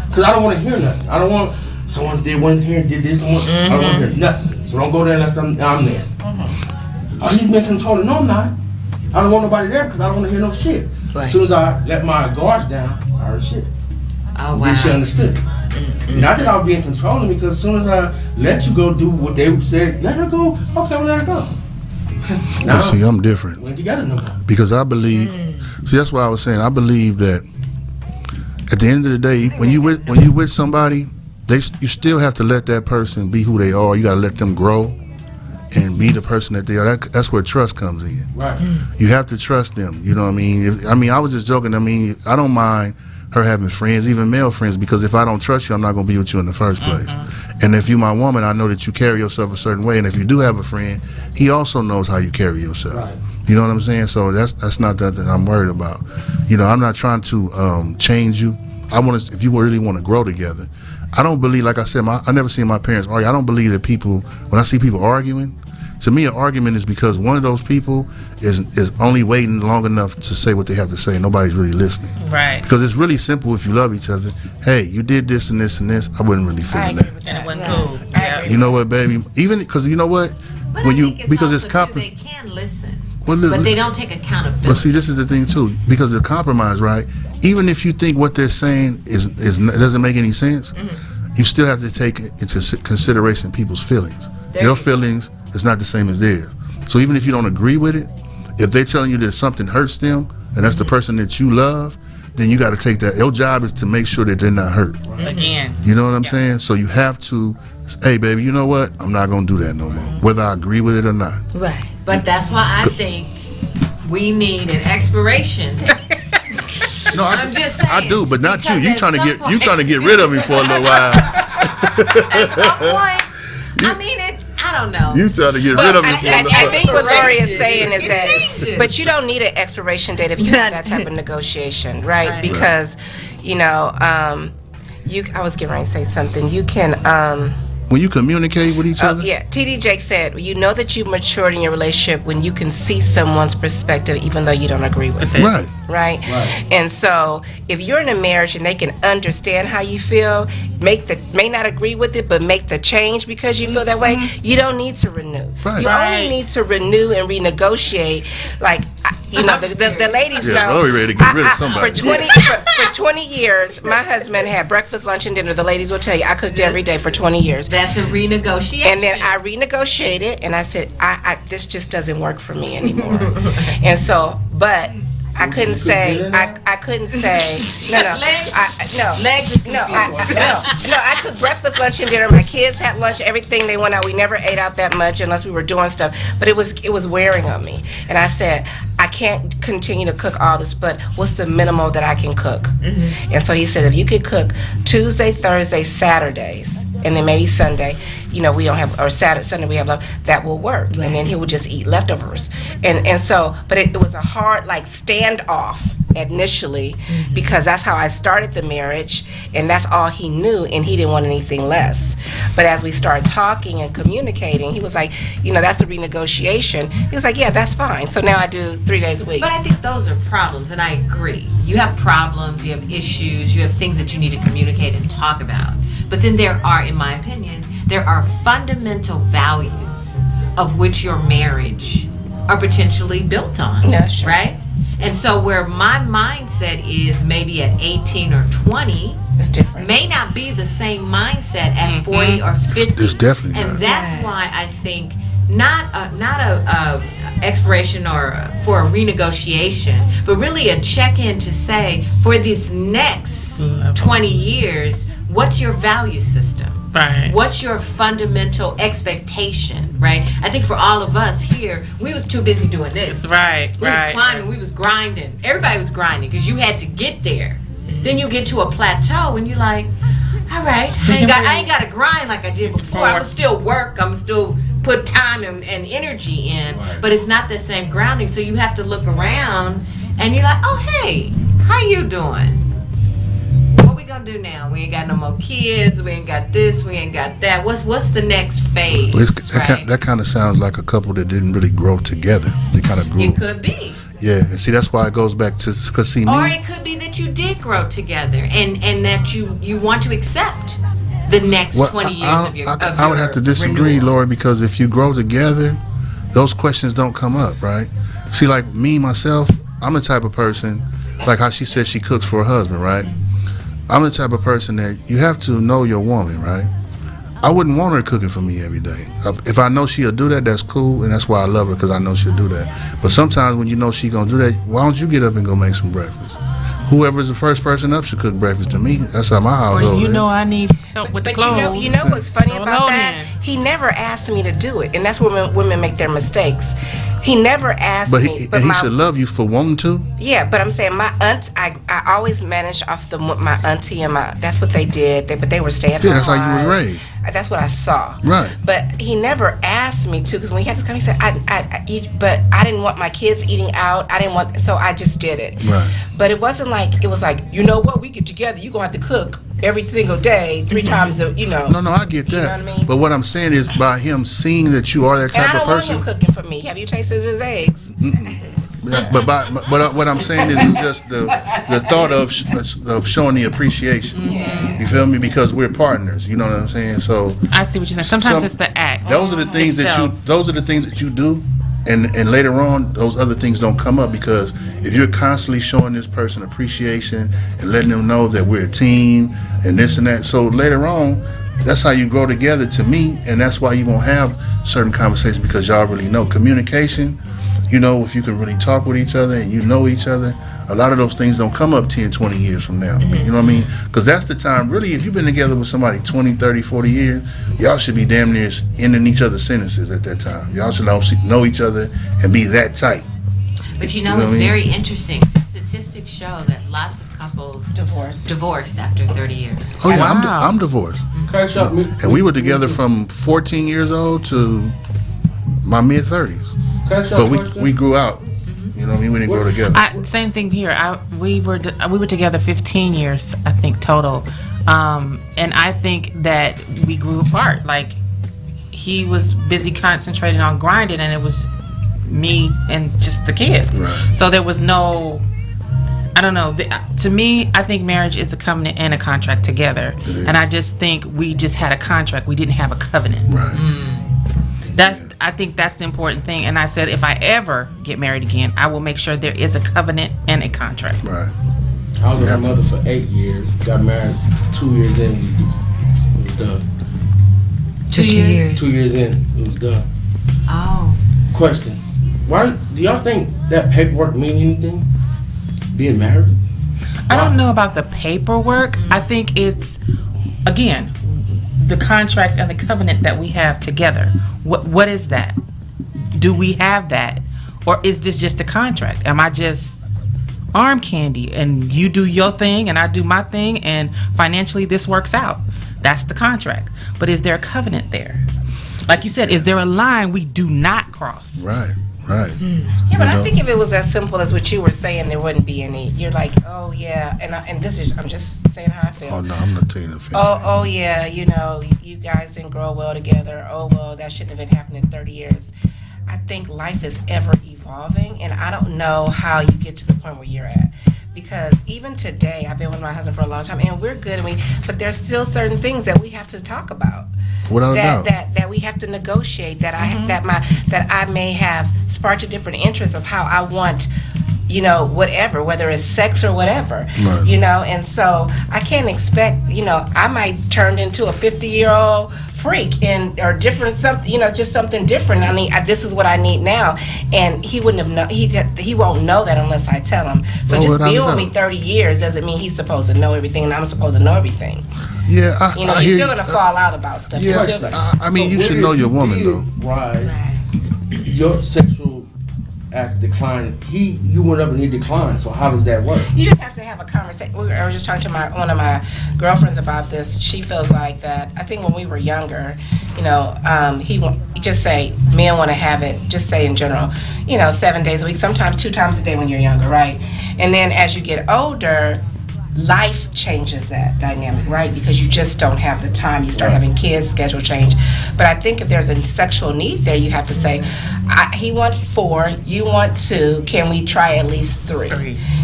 Because I don't want to hear nothing. I don't want someone did one here, did this one. I don't want to hear nothing. So don't go there unless I'm there. Oh, he's been controlling. No, I'm not. I don't want nobody there because I don't want to hear no shit. As soon as I let my guards down, I heard shit. Oh, Then she wow. understood. Not that I was being controlling, because as soon as I let you go do what they said, let her go, okay, well, let her go. Now, But see, I'm different we ain't together no more. because I believe. See, that's why I was saying I believe that at the end of the day, when you with somebody, you still have to let that person be who they are. You got to let them grow and be the person that they are. That's where trust comes in. Right. You have to trust them. You know what I mean? I was just joking. I mean, I don't mind her having friends, even male friends, because if I don't trust you, I'm not going to be with you in the first place. And if you're my woman, I know that you carry yourself a certain way. And if you do have a friend, he also knows how you carry yourself. Right. You know what I'm saying? So that's not that I'm worried about. You know, I'm not trying to change you. I want to, if you really want to grow together. I don't believe, like I said, I never seen my parents argue. I don't believe that people, when I see people arguing, to me, an argument is because one of those people is only waiting long enough to say what they have to say. Nobody's really listening. Right. Because it's really simple if you love each other. Hey, you did this and this and this. I wouldn't really feel that. And it wasn't cool. Yeah. You know what, baby? Even because you know what, But when I you think because also it's too, compromise. they can listen, Well, look, but they don't take accountability. But see, this is the thing too, because the compromise, right? Even if you think what they're saying doesn't make any sense, you still have to take into consideration people's feelings. Your feelings is not the same as theirs. So even if you don't agree with it, if they're telling you that something hurts them, and that's the person that you love, then you got to take that. Your job is to make sure that they're not hurt. Again. You know what I'm saying? So you have to, hey, baby, you know what? I'm not going to do that no more, whether I agree with it or not. Right. But that's why I think we need an expiration date. No, I'm just saying. I do, but not you. Because You at trying to some get point- trying to get rid of me for a little while. At some point, I mean, I don't know. You trying to get rid of me for a little I while. think what Lori is saying is It that, changes. but you don't need an expiration date if you have that type of negotiation, right? Because, you know, I was getting ready to say something. You can, When you communicate with each other, yeah. TD Jake said, you know that you've matured in your relationship when you can see someone's perspective even though you don't agree with it. right? Right? And so if you're in a marriage and they can understand how you feel, may not agree with it, but make the change because you feel that way, you don't need to renew. Right. You Right. only need to renew and renegotiate. Like, you know, the ladies Yeah, know. Lori ready to get rid of somebody. For 20 years, my husband had breakfast, lunch, and dinner. The ladies will tell you, I cooked every day for 20 years. That's a renegotiation. And then I renegotiated, and I said, this just doesn't work for me anymore. And so, but I couldn't say. I couldn't say. No. I cooked breakfast, lunch, and dinner. My kids had lunch. Everything they went out. We never ate out that much unless we were doing stuff. But it was wearing on me. And I said, I can't continue to cook all this. But what's the minimum that I can cook? Mm-hmm. And so he said, if you could cook Tuesday, Thursday, Saturdays, and then maybe Sunday, we don't have, or Sunday we have left, that will work. Right. And then he would just eat leftovers. And so, but it was a hard, standoff initially, because that's how I started the marriage, and that's all he knew, and he didn't want anything less. But as we started talking and communicating, he was like, that's a renegotiation. He was like, yeah, that's fine. So now I do 3 days a week. But I think those are problems, and I agree. You have problems, you have issues, you have things that you need to communicate and talk about. But then there are, in my opinion, there are fundamental values of which your marriage are potentially built on, right? And so where my mindset is maybe at 18 or 20, it's different. May not be the same mindset at 40 or 50. It's definitely and not. That's why I think not a expiration or for a renegotiation, but really a check-in to say, for this next 20 years, what's your value system? Right. What's your fundamental expectation, right? I think for all of us here, we was too busy doing this. Right, We was climbing, we was grinding. Everybody was grinding because you had to get there. Then you get to a plateau and you're like, all right, I ain't got to grind like I did before. I'm still work. I'm still put time and energy in. Right. But it's not the same grounding. So you have to look around and you're like, oh, hey, how you doing? Gonna do now? We ain't got no more kids. We ain't got this. We ain't got that. What's the next phase? Well, right? that kind of sounds like a couple that didn't really grow together. They kind of grew. It could be. Yeah, and see, that's why it goes back to, cause see me. Or it could be that you did grow together, and that you want to accept the next 20 years of your. I would have to disagree, renewal. Lori, because if you grow together, those questions don't come up, right? See, like me myself, I'm the type of person, like how she said she cooks for her husband, right? I'm the type of person that you have to know your woman, right? I wouldn't want her cooking for me every day. If I know she'll do that, that's cool, and that's why I love her, because I know she'll do that. But sometimes when you know she's going to do that, why don't you get up and go make some breakfast? Whoever's the first person up should cook breakfast to me. That's how my household is. I need help with the clothes. You know what's funny about that? He never asked me to do it, and that's where women make their mistakes. He never asked me. But he should love you for wanting to. Yeah, but I'm saying my aunt, I always managed off my auntie and that's what they did. But they were stay-at-home. Yeah, that's how you were raised. That's what I saw. Right. But he never asked me to, because when he had this conversation, he said, I eat, but I didn't want my kids eating out. I didn't want, so I just did it. Right. But it wasn't like, it was like, you know what, we get together, you're going to have to cook every single day, 3 times, No, I get that. You know what I mean? But what I'm saying is, by him seeing that you are that type of person. I don't want him cooking for me. Have you tasted his eggs? But what I'm saying is just the thought of showing the appreciation. Yeah. You feel me? Because we're partners. You know what I'm saying? So I see what you're saying. Sometimes it's the act. Those are the things that you do, and later on those other things don't come up, because if you're constantly showing this person appreciation and letting them know that we're a team and this and that, so later on, that's how you grow together, to me, and that's why you won't have certain conversations, because y'all really know communication. If you can really talk with each other and you know each other, a lot of those things don't come up 10, 20 years from now. Mm-hmm. You know what I mean? Because that's the time, really, if you've been together with somebody 20, 30, 40 years, y'all should be damn near ending each other's sentences at that time. Y'all should know each other and be that tight. But it's very interesting. Statistics show that lots of couples divorce after 30 years. Oh, yeah, wow. I'm divorced. Mm-hmm. And we were together from 14 years old to my mid-30s. But we grew out. You know what I mean? We didn't grow together. Same thing here. We were together 15 years, I think, total. And I think that we grew apart. Like, he was busy concentrating on grinding, and it was me and just the kids. Right. So there was no, I don't know. To me, I think marriage is a covenant and a contract together. And I just think we just had a contract. We didn't have a covenant. Right. I think that's the important thing. And I said, if I ever get married again, I will make sure there is a covenant and a contract. Right. I was with my mother for 8 years. Got married 2 years in. It was done. 2 years? 2 years in, it was done. Oh. Question. Why do y'all think that paperwork mean anything? being married? I don't know about the paperwork. I think it's, again, the contract and the covenant that we have together. What is that? Do we have that? Or is this just a contract? Am I just arm candy and you do your thing and I do my thing and financially this works out? That's the contract. But is there a covenant there? Like you said, is there a line we do not cross? Right. Yeah, but I think if it was as simple as what you were saying, there wouldn't be any. You're like, oh yeah, and this is, I'm just saying how I feel. Oh no, I'm not taking offense. Oh yeah, you know, you guys didn't grow well together. Oh well, that shouldn't have been happening in 30 years. I think life is ever evolving, and I don't know how you get to the point where you're at. Because even today, I've been with my husband for a long time, and we're good, but there's still certain things that we have to talk about. Without a doubt. That we have to negotiate. That I may have sparked a different interest of how I want, you know, whatever, whether it's sex or whatever, Right. you know. And so I can't expect, you know, I might turn into a 50-year-old freak or different something, you know, just something different. I mean, this is what I need now, and he wouldn't have known. He won't know that unless I tell him. So Oh, just without being a with me doubt. 30 years doesn't mean he's supposed to know everything, and I'm supposed to know everything. Yeah, You know, I you're hear still gonna fall out about stuff. yeah, You're still I mean, you should know your woman though. Rise, your sexual act declined. You went up and he declined. So how does that work? You just have to have a conversation. I was just talking to one of my girlfriends about this. She feels like that. I think when we were younger, you know, he just say men want to have it. Just say in general, you know, 7 days a week, sometimes 2 times a day when you're younger, right? And then as you get older, life changes that dynamic, right? Because you just don't have the time. You start having kids, schedule change. But I think if there's a sexual need there, you have to say, he wants 4, you want 2, can we try at least 3?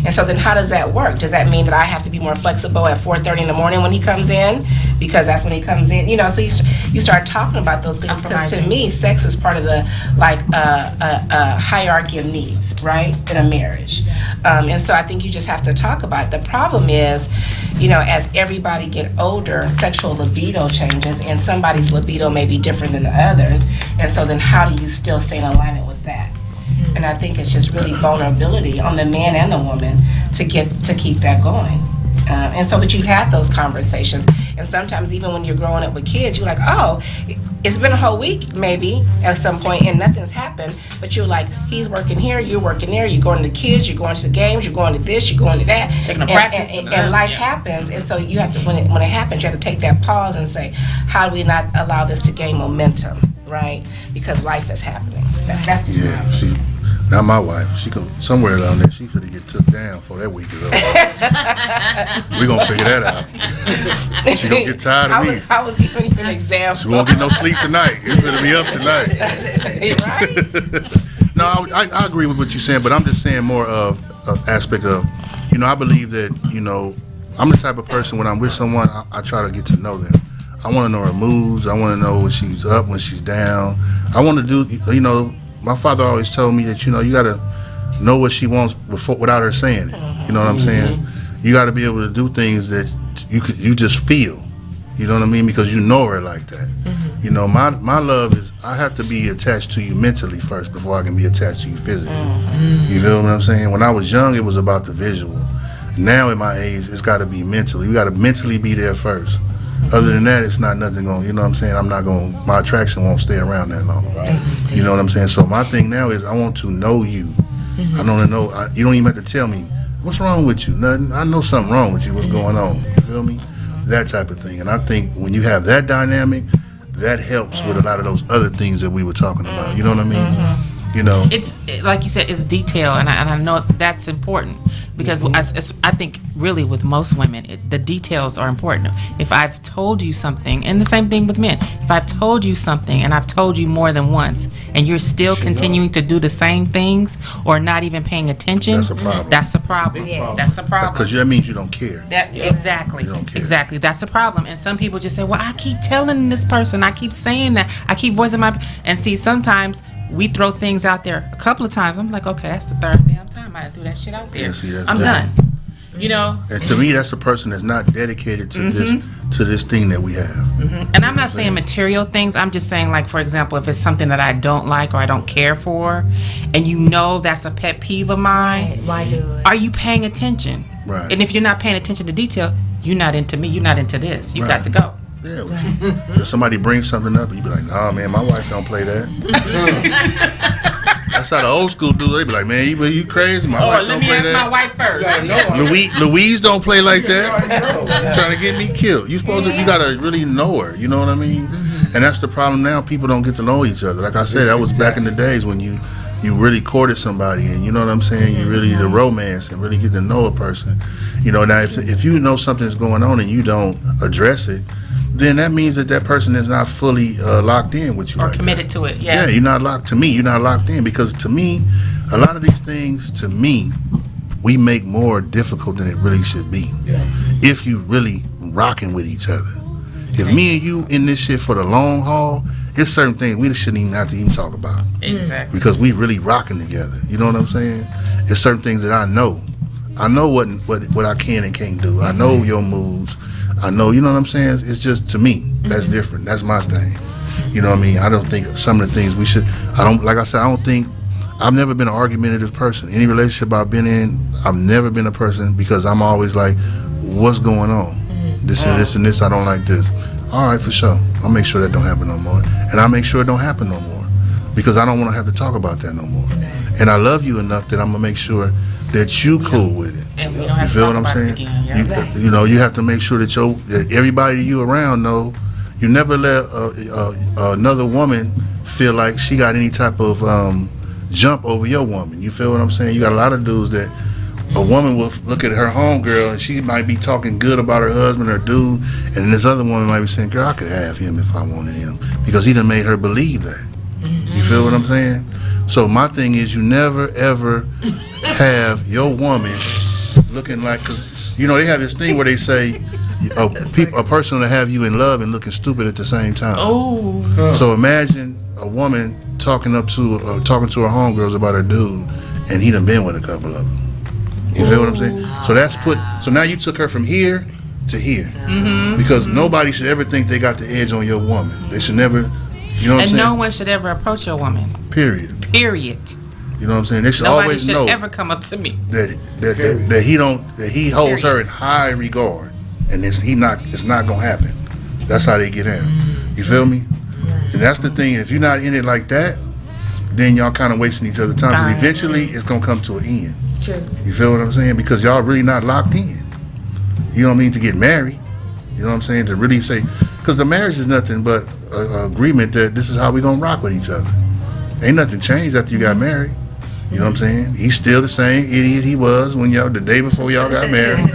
And so then how does that work? Does that mean that I have to be more flexible at 4:30 in the morning when he comes in? Because that's when he comes in, you know, so you start talking about those things. Because to me, sex is part of the, like, hierarchy of needs, right, in a marriage. And so I think you just have to talk about it. The problem is, you know, as everybody get older, sexual libido changes, and somebody's libido may be different than the others. And so then how do you still stay in alignment with that? And I think it's just really vulnerability on the man and the woman to keep that going. And so, but you had those conversations, and sometimes even when you're growing up with kids, you're like, oh, it's been a whole week maybe at some point and nothing's happened, but you're like, he's working here, you're working there, you're going to the kids, you're going to the games, you're going to this, you're going to that, Taking a practice. and life happens, and so you have to, when it happens, you have to take that pause and say, how do we not allow this to gain momentum, right? Because life is happening. That's just Yeah, she. Not my wife. She can somewhere down there. She finna get took down for that week is over. We gonna figure that out. She gonna get tired of me. I was giving you an example. She won't get no sleep tonight. It's gonna be up tonight. Right? No, I agree with what you're saying, but I'm just saying more of an aspect of, you know, I believe that, you know, I'm the type of person when I'm with someone, I try to get to know them. I want to know her moves. I want to know when she's up, when she's down. I want to do, you know. My father always told me that, you know, you got to know what she wants without her saying it. You know what I'm saying? You got to be able to do things that you just feel. You know what I mean? Because you know her like that. You know, my love is, I have to be attached to you mentally first before I can be attached to you physically. You feel what I'm saying? When I was young, it was about the visual. Now at my age, it's got to be mentally. You got to mentally be there first. Other than that, it's not nothing going, you know what I'm saying? My attraction won't stay around that long. Right. You know what I'm saying? So my thing now is I want to know you. I want to know, you don't even have to tell me, what's wrong with you? Nothing. I know something wrong with you, what's going on. You feel me? That type of thing. And I think when you have that dynamic, that helps with a lot of those other things that we were talking about. You know what I mean? You know, It's like you said, it's detail, and I know that's important because I think really with most women, the details are important. If I've told you something, and the same thing with men, if I've told you something and I've told you more than once, and you're still continuing to do the same things or not even paying attention, That's a problem. That's a problem. Yeah. That's a problem. because that means you don't care. Exactly. You don't care. Exactly. That's a problem. And some people just say, well, I keep telling this person, I keep saying that, I keep voicing my, and see, sometimes we throw things out there a couple of times. I'm like, okay, that's the third damn time I threw that shit out there. Yeah, see, that's I'm different. done. You know? And to me, that's a person that's not dedicated to this thing that we have. And I'm not saying material things. I'm just saying, like, for example, if it's something that I don't like or I don't care for, and you know that's a pet peeve of mine, Why do it? are you paying attention? Right. And if you're not paying attention to detail, you're not into me, you're not into this. You got to go. Yeah. If somebody brings something up, you be like, nah, man, my wife don't play that. That's how the old school do it. They be like, man, you crazy? My wife let don't me play ask that. my wife first. Louise don't play like that. Trying to get me killed. You gotta really know her. You know what I mean? And that's the problem now. People don't get to know each other. Like I said, that was back in the days when you really courted somebody, and you know what I'm saying. You really the romance and really get to know a person. You know, now if you know something's going on and you don't address it, then that means that person is not fully locked in with you. Or like committed that. to it, yeah. Yeah, you're not locked. To me, you're not locked in, because to me, a lot of these things, to me, we make more difficult than it really should be. Yeah. If you really rocking with each other. If me and you in this shit for the long haul, it's certain things we shouldn't even have to even talk about. Exactly. Because we really rocking together. You know what I'm saying? It's certain things that I know. I know what I can and can't do. I know your moves. I know, you know what I'm saying? It's just, to me, that's different. That's my thing. You know what I mean? I don't think some of the things like I said, I don't think, I've never been an argumentative person. Any relationship I've been in, I've never been a person, because I'm always like, what's going on? This and this and this, I don't like this. All right, for sure. I'll make sure that don't happen no more. And I'll make sure it don't happen no more, because I don't want to have to talk about that no more. And I love you enough that I'm going to make sure that you cool with it. And we don't have You to feel talk what I'm about saying? it again. You know, you have to make sure that everybody you around know. You never let another woman feel like she got any type of jump over your woman. You feel what I'm saying? You got a lot of dudes that a woman will look at her homegirl and she might be talking good about her husband or dude, and then this other woman might be saying, girl, I could have him if I wanted him, because he done made her believe that. You feel what I'm saying? So my thing is, you never ever have your woman looking like, because you know they have this thing where they say a person will have you in love and looking stupid at the same time. Oh. So imagine a woman talking to her homegirls about her dude, and he done been with a couple of them. You feel what I'm saying? So now you took her from here to here, because nobody should ever think they got the edge on your woman. They should never. You know what I'm saying? And no one should ever approach your woman. Period. You know what I'm saying? They should Nobody always should know ever come up to me. that he holds her in high regard, and it's not gonna happen. That's how they get in. You feel me? And that's the thing. If you're not in it like that, then y'all kind of wasting each other's time. Because eventually it's gonna come to an end. True. You feel what I'm saying? Because y'all really not locked in. You know what I mean? To get married. You know what I'm saying? To really say, because the marriage is nothing but an agreement that this is how we gonna rock with each other. Ain't nothing changed after you got married. You know what I'm saying? He's still the same idiot he was when the day before y'all got married.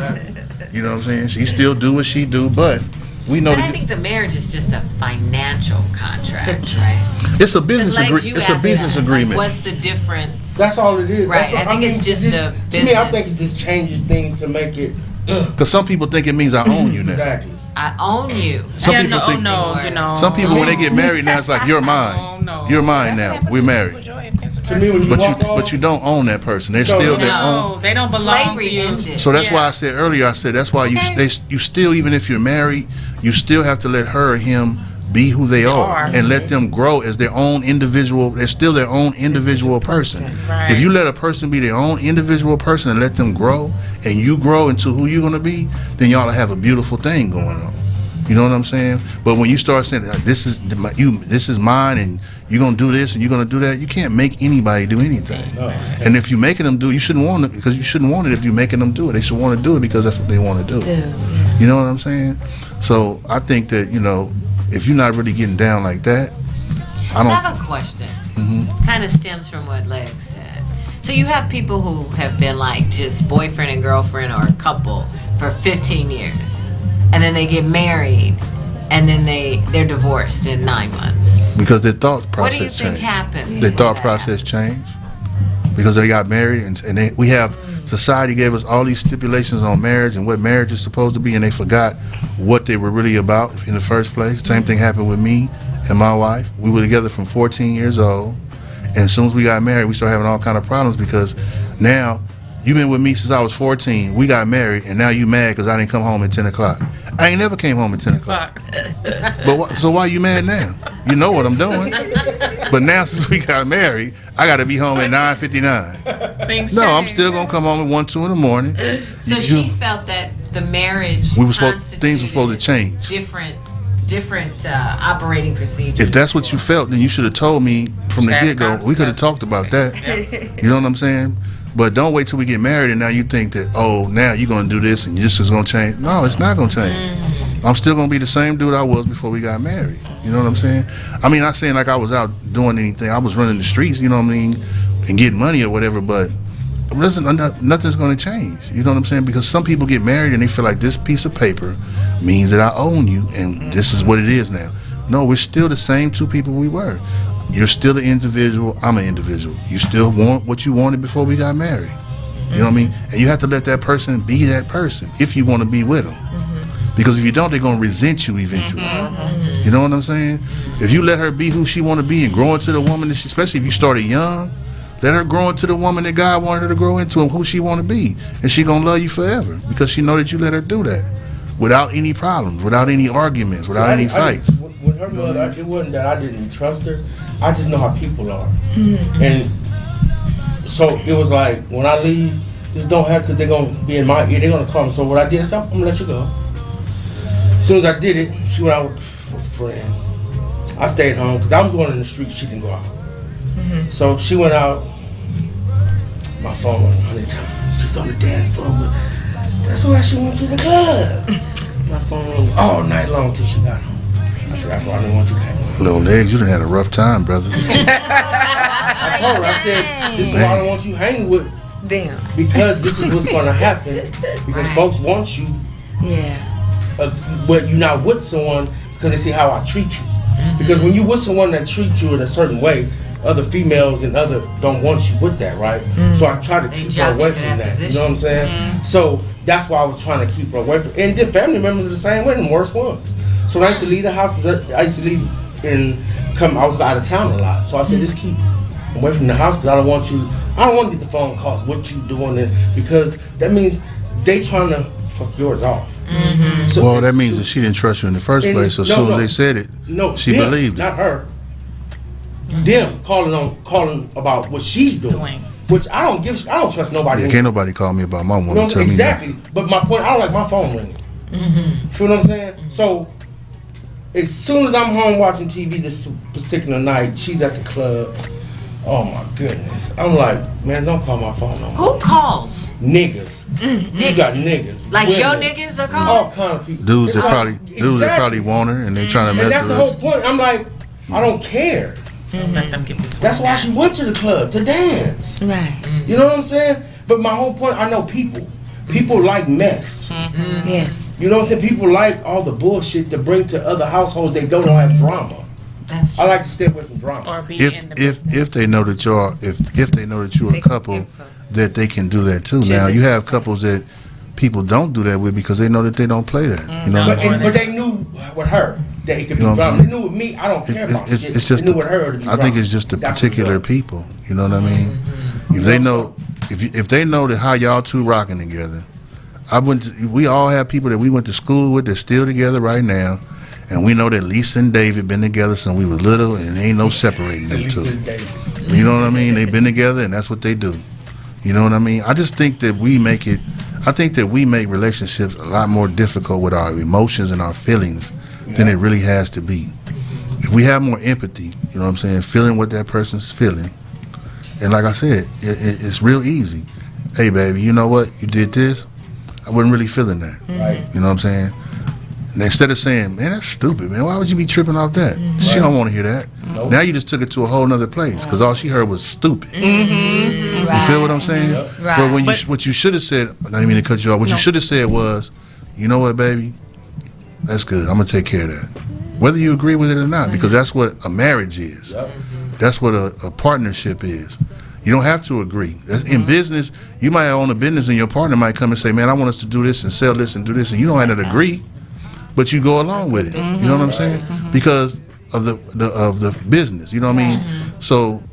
You know what I'm saying? She still do what she do, but we know. But I think the marriage is just a financial contract, right? It's a business agreement. It's a business agreement. Like, what's the difference? That's all it is. Right. That's I think it's just a business. To me, I think it just changes things to make it. Because some people think it means I own you now. Exactly. I own you. Some people think. You know. Some people, when they get married now, it's like you're mine. You're mine now. We're married. To me, when you But you don't own that person. They're still their own. No, they don't belong to Slavery you. ended. So that's why I said earlier. I said that's why you still, even if you're married, you still have to let her or him be who they are and let them grow as their own individual. They're still their own individual person. Right. If you let a person be their own individual person and let them grow, and you grow into who you're gonna be, then y'all will have a beautiful thing going on. You know what I'm saying? But when you start saying this is mine, and you're gonna do this and you're gonna do that, you can't make anybody do anything. And if you're making them do it, you shouldn't want it, because you shouldn't want it if you're making them do it. They should want to do it because that's what they want to do. You know what I'm saying? So I think that, if you're not really getting down like that, I have a question. Kind of stems from what Legs said. So you have people who have been like just boyfriend and girlfriend or a couple for 15 years, and then they get married, and then they're divorced in 9 months. Because their thought process What do you changed. think happens? Their thought process changed because they got married, and we have society gave us all these stipulations on marriage and what marriage is supposed to be, and they forgot what they were really about in the first place. Same thing happened with me and my wife. We were together from 14 years old, and as soon as we got married, we started having all kind of problems, because now You've been with me since I was 14. We got married, and now you mad because I didn't come home at 10 o'clock. I ain't never came home at 10 o'clock. So why you mad now? You know what I'm doing. But now since we got married, I got to be home at 9:59. No, I'm still going to come home at 1, 2 in the morning. So she felt that the marriage things were supposed to change. Different operating procedures. If that's what you felt, then you should have told me from the get-go. We could have talked about that. You know what I'm saying? But don't wait till we get married and now you think that, oh, now you're going to do this and this is going to change. No, it's not going to change. I'm still going to be the same dude I was before we got married. You know what I'm saying? I mean, not saying like I was out doing anything. I was running the streets, you know what I mean, and getting money or whatever, but nothing's going to change. You know what I'm saying? Because some people get married and they feel like this piece of paper means that I own you and this is what it is now. No, we're still the same two people we were. You're still an individual. I'm an individual. You still want what you wanted before we got married. You know what I mean? And you have to let that person be that person if you want to be with them. Because if you don't, they're going to resent you eventually. You know what I'm saying? If you let her be who she want to be and grow into the woman that especially if you started young, let her grow into the woman that God wanted her to grow into and who she want to be. And she going to love you forever because she know that you let her do that without any problems, without any arguments, without any fights. With her mother, it wasn't that I didn't trust her. I just know how people are. And so it was like, when I leave, just don't have, because they're going to be in my ear, they're going to call me. So what I did, I said, I'm going to let you go. As soon as I did it, she went out with friends. I stayed home, because I was going in the street, she didn't go out. So she went out, my phone went 100 times. She's on the dance floor, but that's why she went to the club. My phone went all night long till she got home. I said, that's why I didn't want you to hang with her. Little legs, you done had a rough time, brother. I told her, I said, this is why I don't want you hanging with them. Because this is what's going to happen. Because folks want you. But you're not with someone because they see how I treat you. Because when you're with someone that treats you in a certain way, other females and other don't want you with that, right? So I try to keep her away from that. You know what I'm saying? So that's why I was trying to keep her away from. And then family members are the same way, the worst ones. So when I used to leave the house, because I used to leave and come, I was out of town a lot. So I said, just keep away from the house because I don't want to get the phone calls, what you doing, because that means they trying to fuck yours off. So well, that means that she didn't trust you in the first place. So as soon as they said it, she believed it. Not her. Them calling about what she's doing. Which I don't trust nobody. Yeah, can't nobody call me about my woman. You know, tell exactly. me that. But my point, I don't like my phone ringing. Feel what I'm saying? So as soon as I'm home watching TV this particular night, she's at the club. Oh my goodness. I'm like, man, don't call my phone no more. Who calls? Niggas. You got niggas. Like women, your niggas are calling? All kind of people. Dudes that probably want her and they trying to mess with her. And that's the whole point. I'm like, I don't care. That's why she went to the club, to dance. Right. You know what I'm saying? But my whole point, I know people. People like mess. Yes. You know what I'm saying? People like all the bullshit to bring to other households they don't have drama. That's true. I like to stay away from drama. Or be in the If they know that you're a couple that they can do that too. Now you have couples that people don't do that with because they know that they don't play that. You know what I mean? But they knew with her that it could be drama. They knew with me, I don't care about shit. It's just they knew with her to be I think it's just the particular people. You know what I mean? If they know, if they know that how y'all two rocking together. We all have people that we went to school with that's still together right now, and we know that Lisa and David been together since we were little, and there ain't no separating them two. You know what I mean? They've been together, and that's what they do. You know what I mean? I just think that we make relationships a lot more difficult with our emotions and our feelings than it really has to be. If we have more empathy, you know what I'm saying, feeling what that person's feeling, and like I said, it's real easy. Hey, baby, you know what? You did this. I wasn't really feeling that. Right. You know what I'm saying? And instead of saying, man, that's stupid, man. Why would you be tripping off that? She don't want to hear that. Now you just took it to a whole nother place because all she heard was stupid. You feel what I'm saying? But when what you should have said, I didn't mean to cut you off. What you should have said was, you know what, baby? That's good. I'm gonna take care of that. Whether you agree with it or not, because that's what a marriage is. That's what a partnership is. You don't have to agree. In business, you might own a business and your partner might come and say, man, I want us to do this and sell this and do this, and you don't have to agree, but you go along with it. You know what I'm saying? Because of the business, you know what I mean? So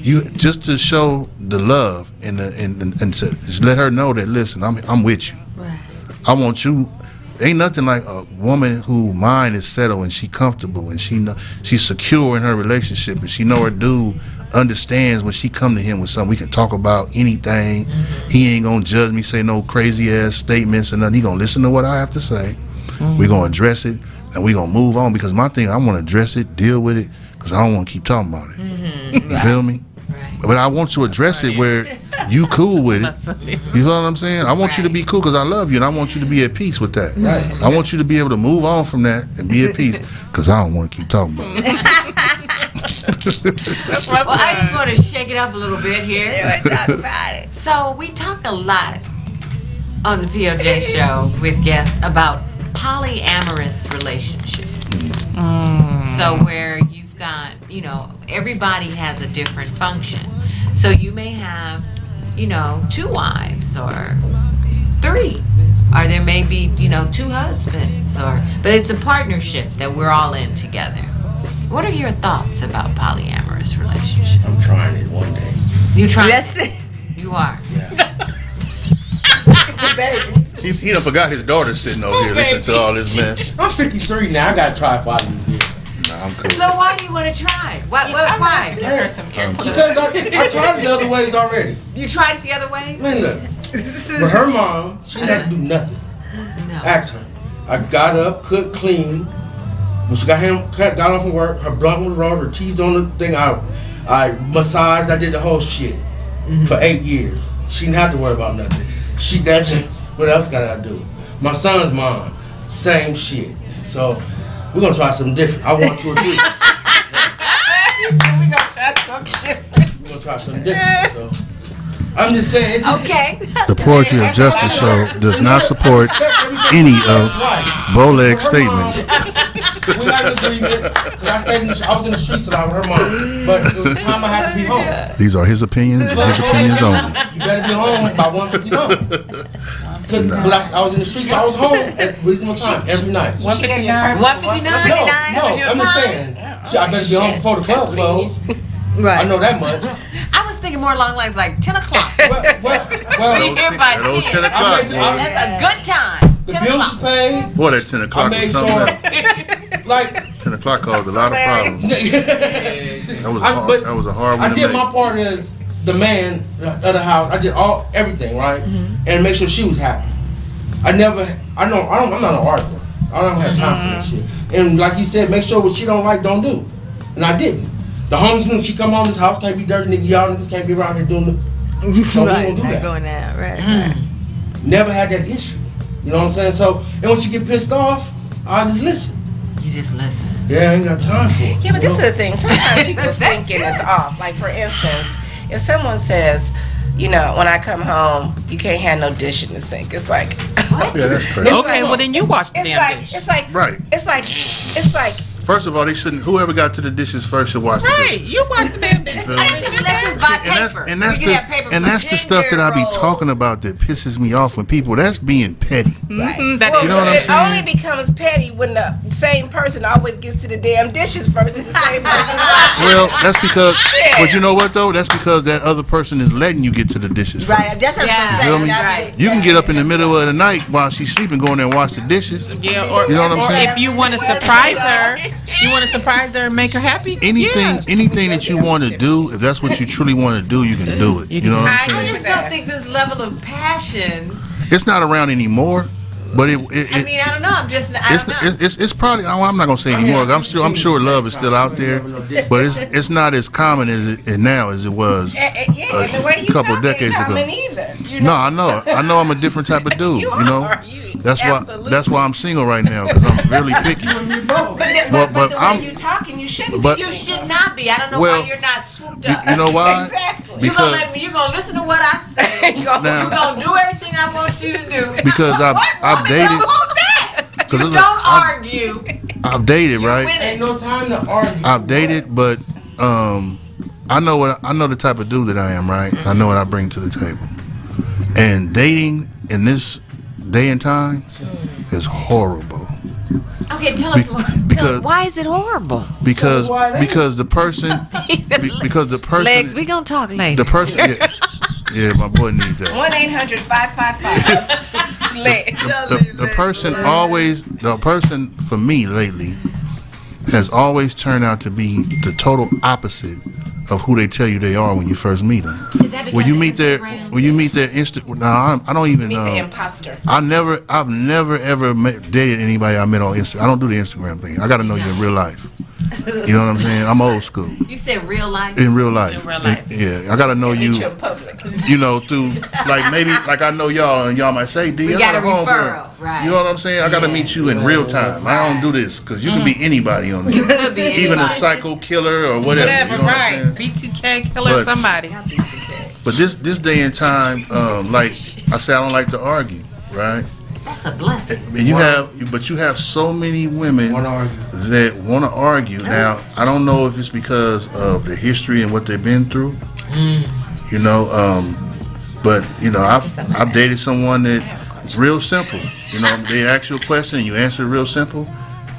You just to show the love and to let her know that, listen, I'm with you. Right. I want you. Ain't nothing like a woman who mind is settled and she comfortable and she's secure in her relationship and she know her dude understands when she come to him with something. We can talk about anything. He ain't gonna judge me, say no crazy ass statements and nothing. He gonna listen to what I have to say. We gonna address it and we gonna move on, because my thing, I want to address it, deal with it, because I don't want to keep talking about it. You feel me? Right. But I want to address it where you cool with it. You know what I'm saying? I want you to be cool because I love you, and I want you to be at peace with that. Right. I want you to be able to move on from that and be at peace, because I don't want to keep talking about it. Well, I just want to shake it up a little bit here. Talk about it. So we talk a lot on the POJ show with guests about polyamorous relationships. So where you've got, everybody has a different function. So you may have, 2 wives or 3, or there may be, 2 husbands, but it's a partnership that we're all in together. What are your thoughts about polyamorous relationships? I'm trying it one day. You trying? Listen. You are. Yeah. He done forgot his daughter sitting over here listening to all this mess. I'm 53 now. I gotta try 5 years. Nah, I'm cool. So why do you want to try? Why? Give her some Because I tried the other ways already. You tried it the other way? Man, look. But her mom, she didn't have to do nothing. No. Ask her. I got up, cooked, clean. When she got off from work, her blunt was raw, her teeth on the thing. I massaged, I did the whole shit for 8 years. She didn't have to worry about nothing. What else got I do? My son's mom, same shit. So we're gonna try something different. I want 2 or 3. We're gonna try something different. We're gonna try something different. So I'm just saying. Okay. The Poetry of Justice show does not support any of Boleg's statements. We got an agreement. 'Cause I was in the streets a lot with her mom, but it was time I had to be home. These are his opinions and his opinions only. You better be home by 1:59. But I was in the streets, so I was home at reasonable time every night. 159. 159. No, I'm just saying. I better be home before the club closed. Right. I know that much. I was thinking more along the lines like 10 o'clock. Well, That old 10 o'clock, boy. That's a good time. the 10 bills o'clock. was paid. Boy, that 10 I o'clock was made something else. like 10 o'clock caused a lot of problems. That was a hard one I to did make. my part as the man of the house. I did everything right, and make sure she was happy. I'm not an arguer. I don't have time for that shit. And like he said, make sure what she don't like, don't do. And I didn't. The homies knew she come home, this house can't be dirty, nigga. Y'all niggas can't be around here doing it. So Right. we don't do Not that. going out. Right. Never had that issue. You know what I'm saying? So, and when she get pissed off, I just listen. You just listen. Yeah, I ain't got time for it. Yeah, but this is the thing. Sometimes people's That's thinking is good. off. Like, for instance, if someone says, when I come home, you can't have no dish in the sink. It's like, Yeah, that's crazy. Okay, well then you wash the damn dish. Right. It's like, First of all, they shouldn't. Whoever got to the dishes first should wash the Right, dishes. you wash the damn dish. You feel me? Let's just buy paper. And that's We can have paper and for that's the stuff that I be ginger talking about that pisses me off when people. That's being petty. Mhm, that well, You know what I'm it saying? only becomes petty when the same person always gets to the damn dishes first and the same person washes. Well, that's because. Shit. But you know what though? That's because that other person is letting you get to the dishes first. Right. That's what Yeah. I'm Feel saying. me? Right. You can get up in the middle of the night while she's sleeping, go in there and wash the dishes. Yeah, or, You know what I'm or saying? if you want to surprise her, and make her happy. Anything that you want to do, if that's what you truly want to do, you can do it. You know what I'm I saying? just don't think this level of passion. It's not around anymore, but I mean, I don't know. I don't know. it's probably. I'm not gonna say anymore. I'm sure love is still out there, but it's not as common as it now as it was. And the way you couple talk decades ain't ago. common either. You No, know? I know I'm a different type of dude. You You know, are. You that's absolutely. why I'm single right now, because I'm really picky. But the But way I'm- you talking, you shouldn't. but- You should not be. I don't know Well, why you're not swooped up. You know why? Exactly. Because You're gonna listen to what I say. You're now, gonna do everything I want you to do. because I've Woman dated. don't want that. You look, don't argue. I've dated, You right? win Ain't it. no time to argue. I've dated, but I know the type of dude that I am, right? I know what I bring to the table. And dating in this day and time is horrible. Okay, tell us more. Because Why is it horrible? because the person because the person Legs, we gonna talk later. the person yeah, my boy needs that. 1-800-555. The person for me lately has always turned out to be the total opposite of who they tell you they are when you first meet them. Is that because When you of meet their Instagram? I don't even Meet the know. imposter. I've never ever dated anybody I met on Instagram. I don't do the Instagram thing. I got to know you in real life. You know what I'm saying? I'm old school. You said real life? In real life. In real life. Yeah, I got to know Meet you. you in public. You know, through maybe I know y'all and y'all might say, D, I got got a a homegirl. referral, right. You know what I'm saying? I got to meet you in real time. I don't do this because you can be anybody on there. You could be Even a anybody. psycho killer or whatever. Whatever, you know right? What I'm saying? BTK killer, But- somebody. But this day and time, like I said, I don't like to argue, right? That's a blessing. And you have so many women Wanna argue. that want to argue. Now, I don't know if it's because of the history and what they've been through. You know, but you know, I've dated someone that real simple. You know, they ask you a question and you answer it real simple,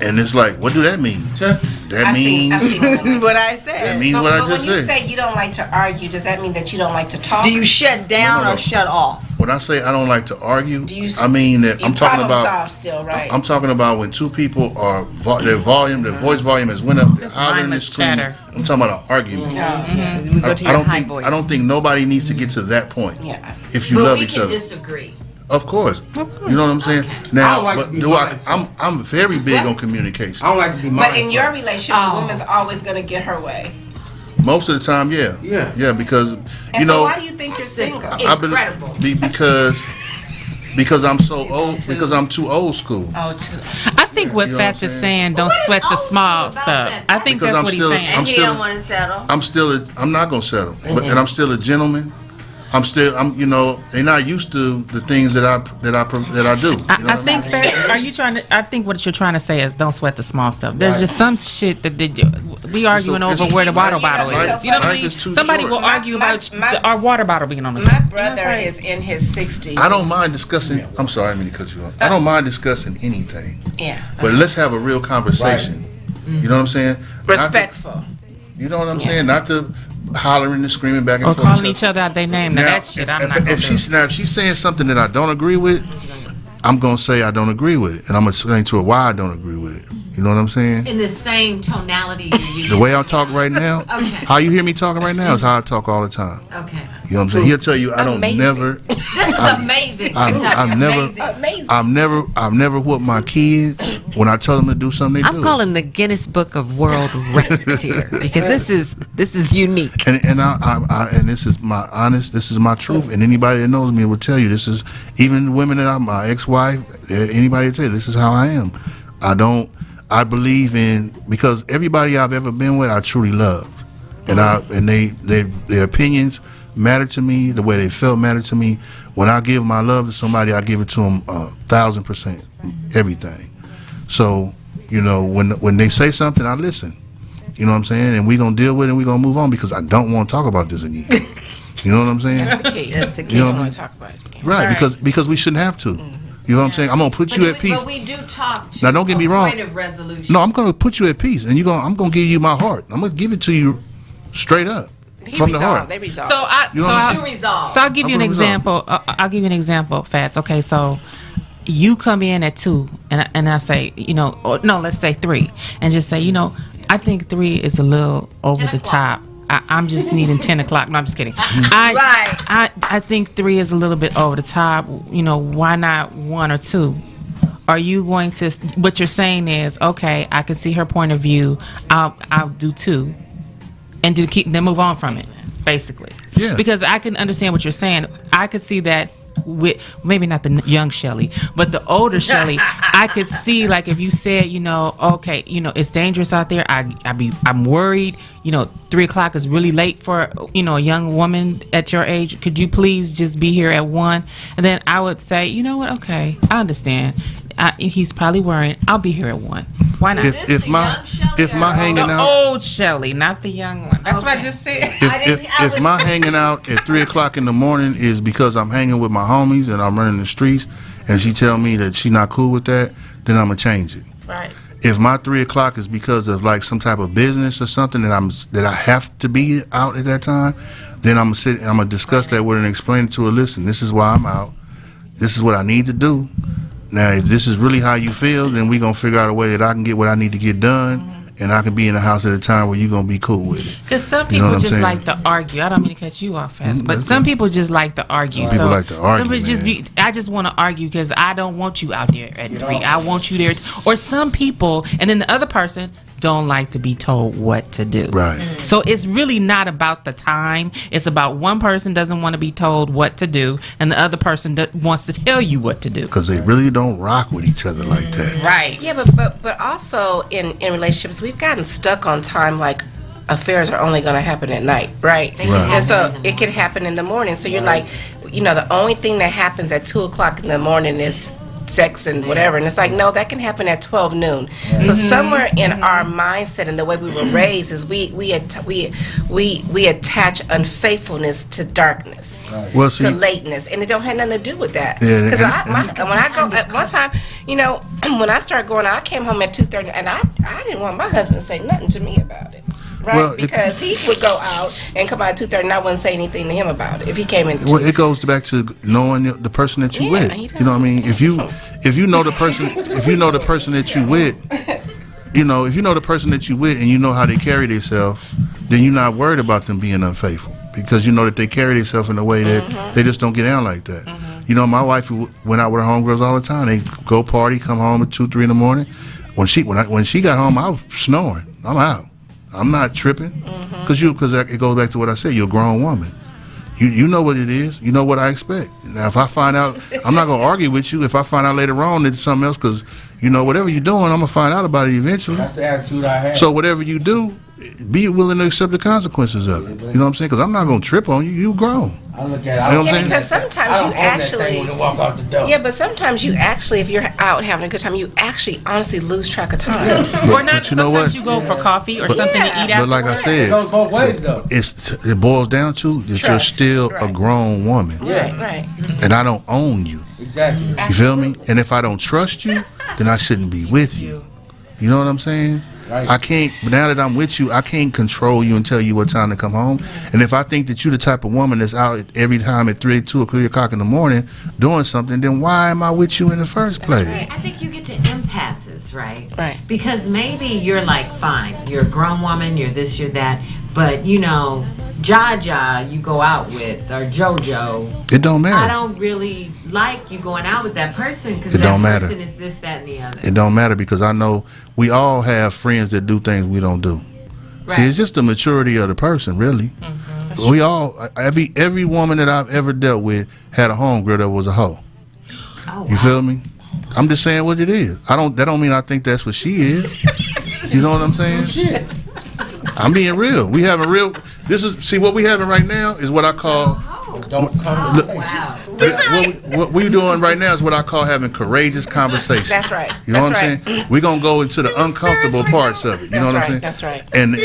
and it's like, what do that mean? Check. That means I've seen it. What I that said. means But, what I but just when you said. say you don't like to argue, does that mean that you don't like to talk? Do you shut down No. or shut off? When I say I don't like to argue, Do you- I mean that You I'm talking problem about. solve still, right? I'm talking about when two people are their voice volume has went up, they're hollering and mindless screaming. chatter. I'm talking about an argument. We go to your high voice. I don't think nobody needs to get to that point. Yeah. If you But love we each can other, disagree. of course. You know what I'm saying? I Now, don't like but to be do I? mindful. I'm very big on communication. I don't like to be mindful. But in your relationship, Oh. the woman's always going to get her way. Most of the time, yeah. Yeah. Because And you so know, why do you think you're single? I've been Incredible. because I'm so old. Because I'm too old school. Oh, too. I think what You know what Fats I'm is saying? saying, don't What is sweat the old small school about stuff. that? I think Because that's I'm what still- he's saying. I'm He still- don't want to settle. I'm not gonna settle. And I'm still a gentleman. I'm you know, they're not used to the things that I do. You know I what think mean? that are you trying to? I think what you're trying to say is don't sweat the small stuff. There's just some shit that we arguing it's- over where the water you bottle know, is. You know what I life mean? is too Somebody short. will argue about my- our water bottle being on the My top. brother is in his 60s. I don't mind discussing. I'm sorry, I didn't mean to cut you off. I don't mind discussing anything, Yeah. but let's have a real conversation. You know what I'm saying? Respectful. You know what I'm saying? Not to hollering and screaming back and Or forth. calling each other out their name. Now, that shit, I'm not gonna if do. if she's saying something that I don't agree with, I'm gonna say I don't agree with it, and I'm gonna explain to her why I don't agree with it. You know what I'm saying? In the same tonality you're using. The way I talk right now, Okay. how you hear me talking right now is how I talk all the time. Okay. You know what I'm saying? He'll tell you I don't Amazing. never. This is amazing. I've never whooped my kids when I tell them to do something. They do. I'm calling the Guinness Book of World Records here because this is unique. And I and this is my honest. This is my truth. And anybody that knows me will tell you this is even women that I'm my ex-wife. Anybody that tell you this is how I am. I believe in because everybody I've ever been with I truly love, and their opinions matter to me. The way they felt matter to me. When I give my love to somebody, I give it to them 1,000%, everything. So you know when they say something, I listen. You know what I'm saying? And we're going to deal with it and we're going to move on because I don't want to talk about this again. You know what I'm saying? That's the key. That's the key. You know You what I don't mean? want to talk about it again. Right, because we shouldn't have to. You know what I'm saying? I'm going to put you at peace. But we do talk to Now, don't get me wrong. point of resolution. No, I'm going to put you at peace and I'm going to give you my heart. I'm going to give it to you straight up from the heart. They resolve. So You know what I'm To resolve. So I'll give you an I'm gonna resolve. example. I'll give you an example, Fats. Okay, so you come in at 2, and I say, you know, or, no, let's say 3, and just say, you know, I think 3 is a little over 10 the o'clock. top. I'm just needing 10 o'clock. No, I'm just kidding. Right. I think 3 is a little bit over the top. You know, why not 1 or 2? Are you going to? What you're saying is, okay, I can see her point of view. I'll do 2, and then move on from it, basically. Yeah. Because I can understand what you're saying. I could see that with maybe not the young Shelly, but the older Shelly. I could see, like, if you said, you know, okay, you know, it's dangerous out there. I'm worried. You know, 3 o'clock is really late for, you know, a young woman at your age. Could you please just be here at 1? And then I would say, you know what? Okay, I understand. He's probably worrying. I'll be here at 1. Why not? If my hanging The out old Shelly, not the young one. That's what I just said. if my hanging out at 3 o'clock in the morning is because I'm hanging with my homies and I'm running the streets and she tell me that she not cool with that, then I'm gonna change it. Right. If my 3 o'clock is because of like some type of business or something that I have to be out at that time, then I'm gonna discuss that with her and explain it to her. Listen, this is why I'm out. This is what I need to do. Now, if this is really how you feel, then we're gonna figure out a way that I can get what I need to get done. And I can be in the house at a time where you're going to be cool with it. Because some people just like to argue. I don't mean to cut you off, Fats, but some people just like to argue. People like to argue, I just want to argue because I don't want you out there at 3. I want you there. Or some people, and then the other person don't like to be told what to do. Right. So it's really not about the time. It's about one person doesn't want to be told what to do, and the other person wants to tell you what to do. Because they really don't rock with each other like that. Right. Yeah, but also in relationships, we've gotten stuck on time, like affairs are only going to happen at night, right? And so it could happen in the morning. So you're like, the only thing that happens at 2 o'clock in the morning is sex and whatever, and it's like, no, that can happen at 12 noon. So somewhere in our mindset and the way we were raised is we attach unfaithfulness to darkness, to lateness, and it don't have nothing to do with that. Because when I go at one time, when I started going out, I came home at 2:30, and I didn't want my husband to say nothing to me about it. Right, well, because he would go out and come out at 2:30, and I wouldn't say anything to him about it if he came in. Well, it goes back to knowing the person that you with. You know what I mean? If you know the person, if you know the person that you with, if you know the person that you with, and you know how they carry themselves, then you're not worried about them being unfaithful because you know that they carry themselves in a way that they just don't get down like that. My wife went out with her homegirls all the time. They go party, come home at 2, 3 in the morning. When she got home, I was snoring. I'm out. I'm not tripping because it goes back to what I said. You're a grown woman. You know what it is. You know what I expect. Now, if I find out, I'm not going to argue with you. If I find out later on that it's something else, because, whatever you're doing, I'm going to find out about it eventually. That's the attitude I have. So whatever you do, be willing to accept the consequences of it. You know what I'm saying? Because I'm not going to trip on you. You grown. I look at it. Because sometimes you actually, when you walk out the door. Yeah, but sometimes you actually, if you're out having a good time, you actually honestly lose track of time. Or not. But you know what? You go for coffee or something to eat after. But like I said, it goes both ways though. It boils down to that you're still a grown woman. Right. And I don't own you. Exactly. You feel me? And if I don't trust you, then I shouldn't be with you. You know what I'm saying? Right. I can't, now that I'm with you, I can't control you and tell you what time to come home. And if I think that you're the type of woman that's out every time at 2 or 3 o'clock in the morning doing something, then why am I with you in the first place? Right. I think you get to impasses, right? Right. Because maybe you're like, fine, you're a grown woman, you're this, you're that, but Jaja you go out with, or JoJo. It don't matter. I don't really like you going out with that person because that person is this, that, and the other. It don't matter because I know we all have friends that do things we don't do. Right. See, it's just the maturity of the person, really. We all, every woman that I've ever dealt with had a homegirl that was a hoe. Oh, wow. You feel me? I'm just saying what it is. That don't mean I think that's what she is. You know what I'm saying? Shit. I'm being real. We having real. What we having right now is what I call. Don't come. Wow. What we doing right now is what I call having courageous conversations. That's right. You know what I'm saying? We're gonna go into the uncomfortable parts of it. You know what I'm saying? That's right. And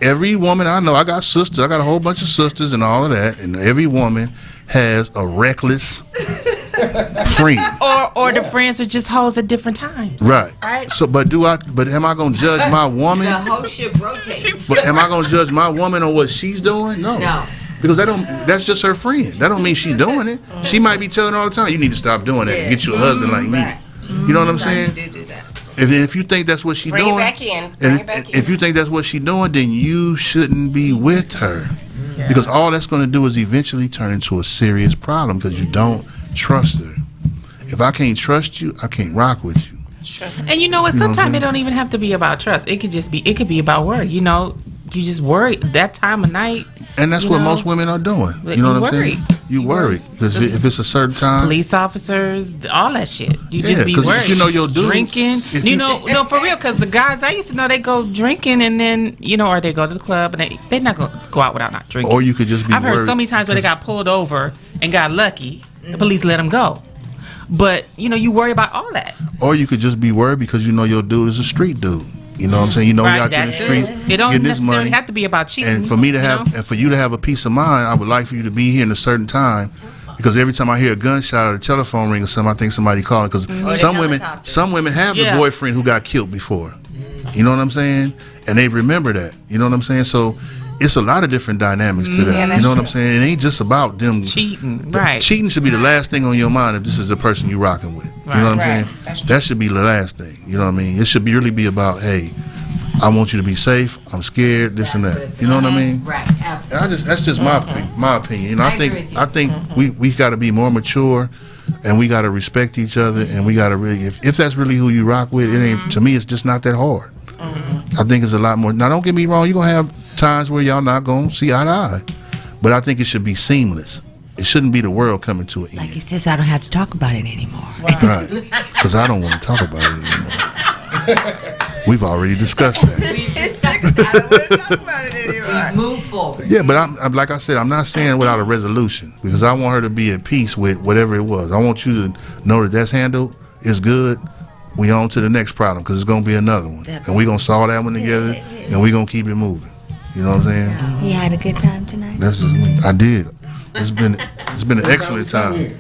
every woman I know, I got sisters. I got a whole bunch of sisters and all of that. And every woman has a reckless friend. Or the friends are just hoes at different times. Right. So, but am I gonna judge my woman? The whole ship rotates. But am I gonna judge my woman on what she's doing? No. Because that's just her friend. That don't mean she's doing it. She might be telling her all the time, you need to stop doing that and get you a husband like me. You know what I'm saying? Do that. If you think that's what she's doing, if you think that's what she's doing, then you shouldn't be with her. Yeah. Because all that's going to do is eventually turn into a serious problem because you don't trust her. If I can't trust you, I can't rock with you. Sure. And you know what? Sometimes it don't even have to be about trust. It could be about work. You just worry that time of night. And that's what most women are doing. You know what I'm saying? You worry. Because if it's a certain time. Police officers, all that shit. You just be worried. If you know your dude. Drinking. No, for real. Because the guys I used to know, they go drinking and then, or they go to the club and they're not going to go out without not drinking. Or you could just be I've heard so many times where they got pulled over and got lucky. The police let them go. But, you worry about all that. Or you could just be worried because you know your dude is a street dude. You know what I'm saying? You know, you're out there in the streets it don't getting this necessarily money. have to be about cheating. And for me to have, and for you to have a peace of mind, I would like for you to be here in a certain time Because every time I hear a gunshot or a telephone ring or something, I think somebody calling. Because some women have the boyfriend who got killed before. You know what I'm saying? And they remember that. You know what I'm saying? So it's a lot of different dynamics to that. You know what I'm saying? It ain't just about them cheating. Right. Cheating should be the last thing on your mind if this is the person you're rocking with. You know what I'm saying? That should be the last thing. You know what I mean? It should really be about, hey, I want you to be safe. I'm scared. This and that. You know what I mean? Right. Absolutely. And that's just my opinion. You know, I think we got to be more mature, and we got to respect each other, and we got to really, if that's really who you rock with, it ain't, to me, it's just not that hard. I think it's a lot more. Now, don't get me wrong. You're gonna have times where y'all not gonna see eye to eye, but I think it should be seamless. It shouldn't be the world coming to an end. Like he says, I don't have to talk about it anymore. Right. Because I don't want to talk about it anymore. We've already discussed that. We've discussed it. I don't want to talk about it anymore. Move forward. Yeah, but I'm like I said, I'm not saying without a resolution, because I want her to be at peace with whatever it was. I want you to know that that's handled. It's good. We on to the next problem, because it's going to be another one. And we're going to solve that one together, and we're going to keep it moving. You know what I'm saying? You had a good time tonight? That's just me. I did. It's been an excellent time.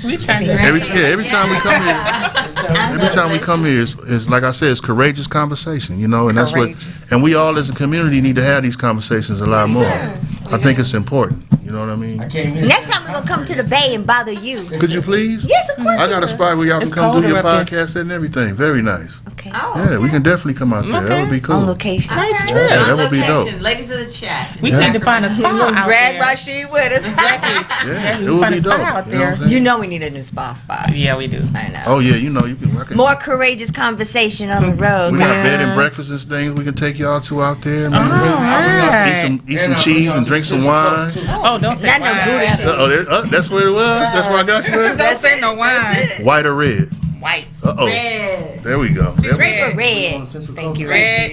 We trying to every time we come here, it's like I said, it's courageous conversation, you know, and that's what, and we all as a community need to have these conversations a lot more. I think it's important. You know what I mean? Next time we're gonna come to the Bay and bother you. Could you please? Yes, of course. I got a spot where y'all can come do your podcast and everything. Very nice. Okay. Yeah, we can definitely come out there. That would be cool. On location. Nice trip. Yeah, that would be dope. Ladies in the chat. We need to find a spot out Drag there. Rashid with us. Yeah, it would be dope. Out You know what I'm there. saying? You know we need a new spa spot. Yeah, we do. I know. Oh yeah, you know you can. More courageous conversation on the road. We got bed and breakfast and things we can take y'all to out there. Man. Right. Eat some cheese and drink some wine. Oh, don't say Not no wine. booty. That's what it was. That's where I got you at? Don't say no wine. White or red? White. There we go. Red for red. Thank you, Rashid.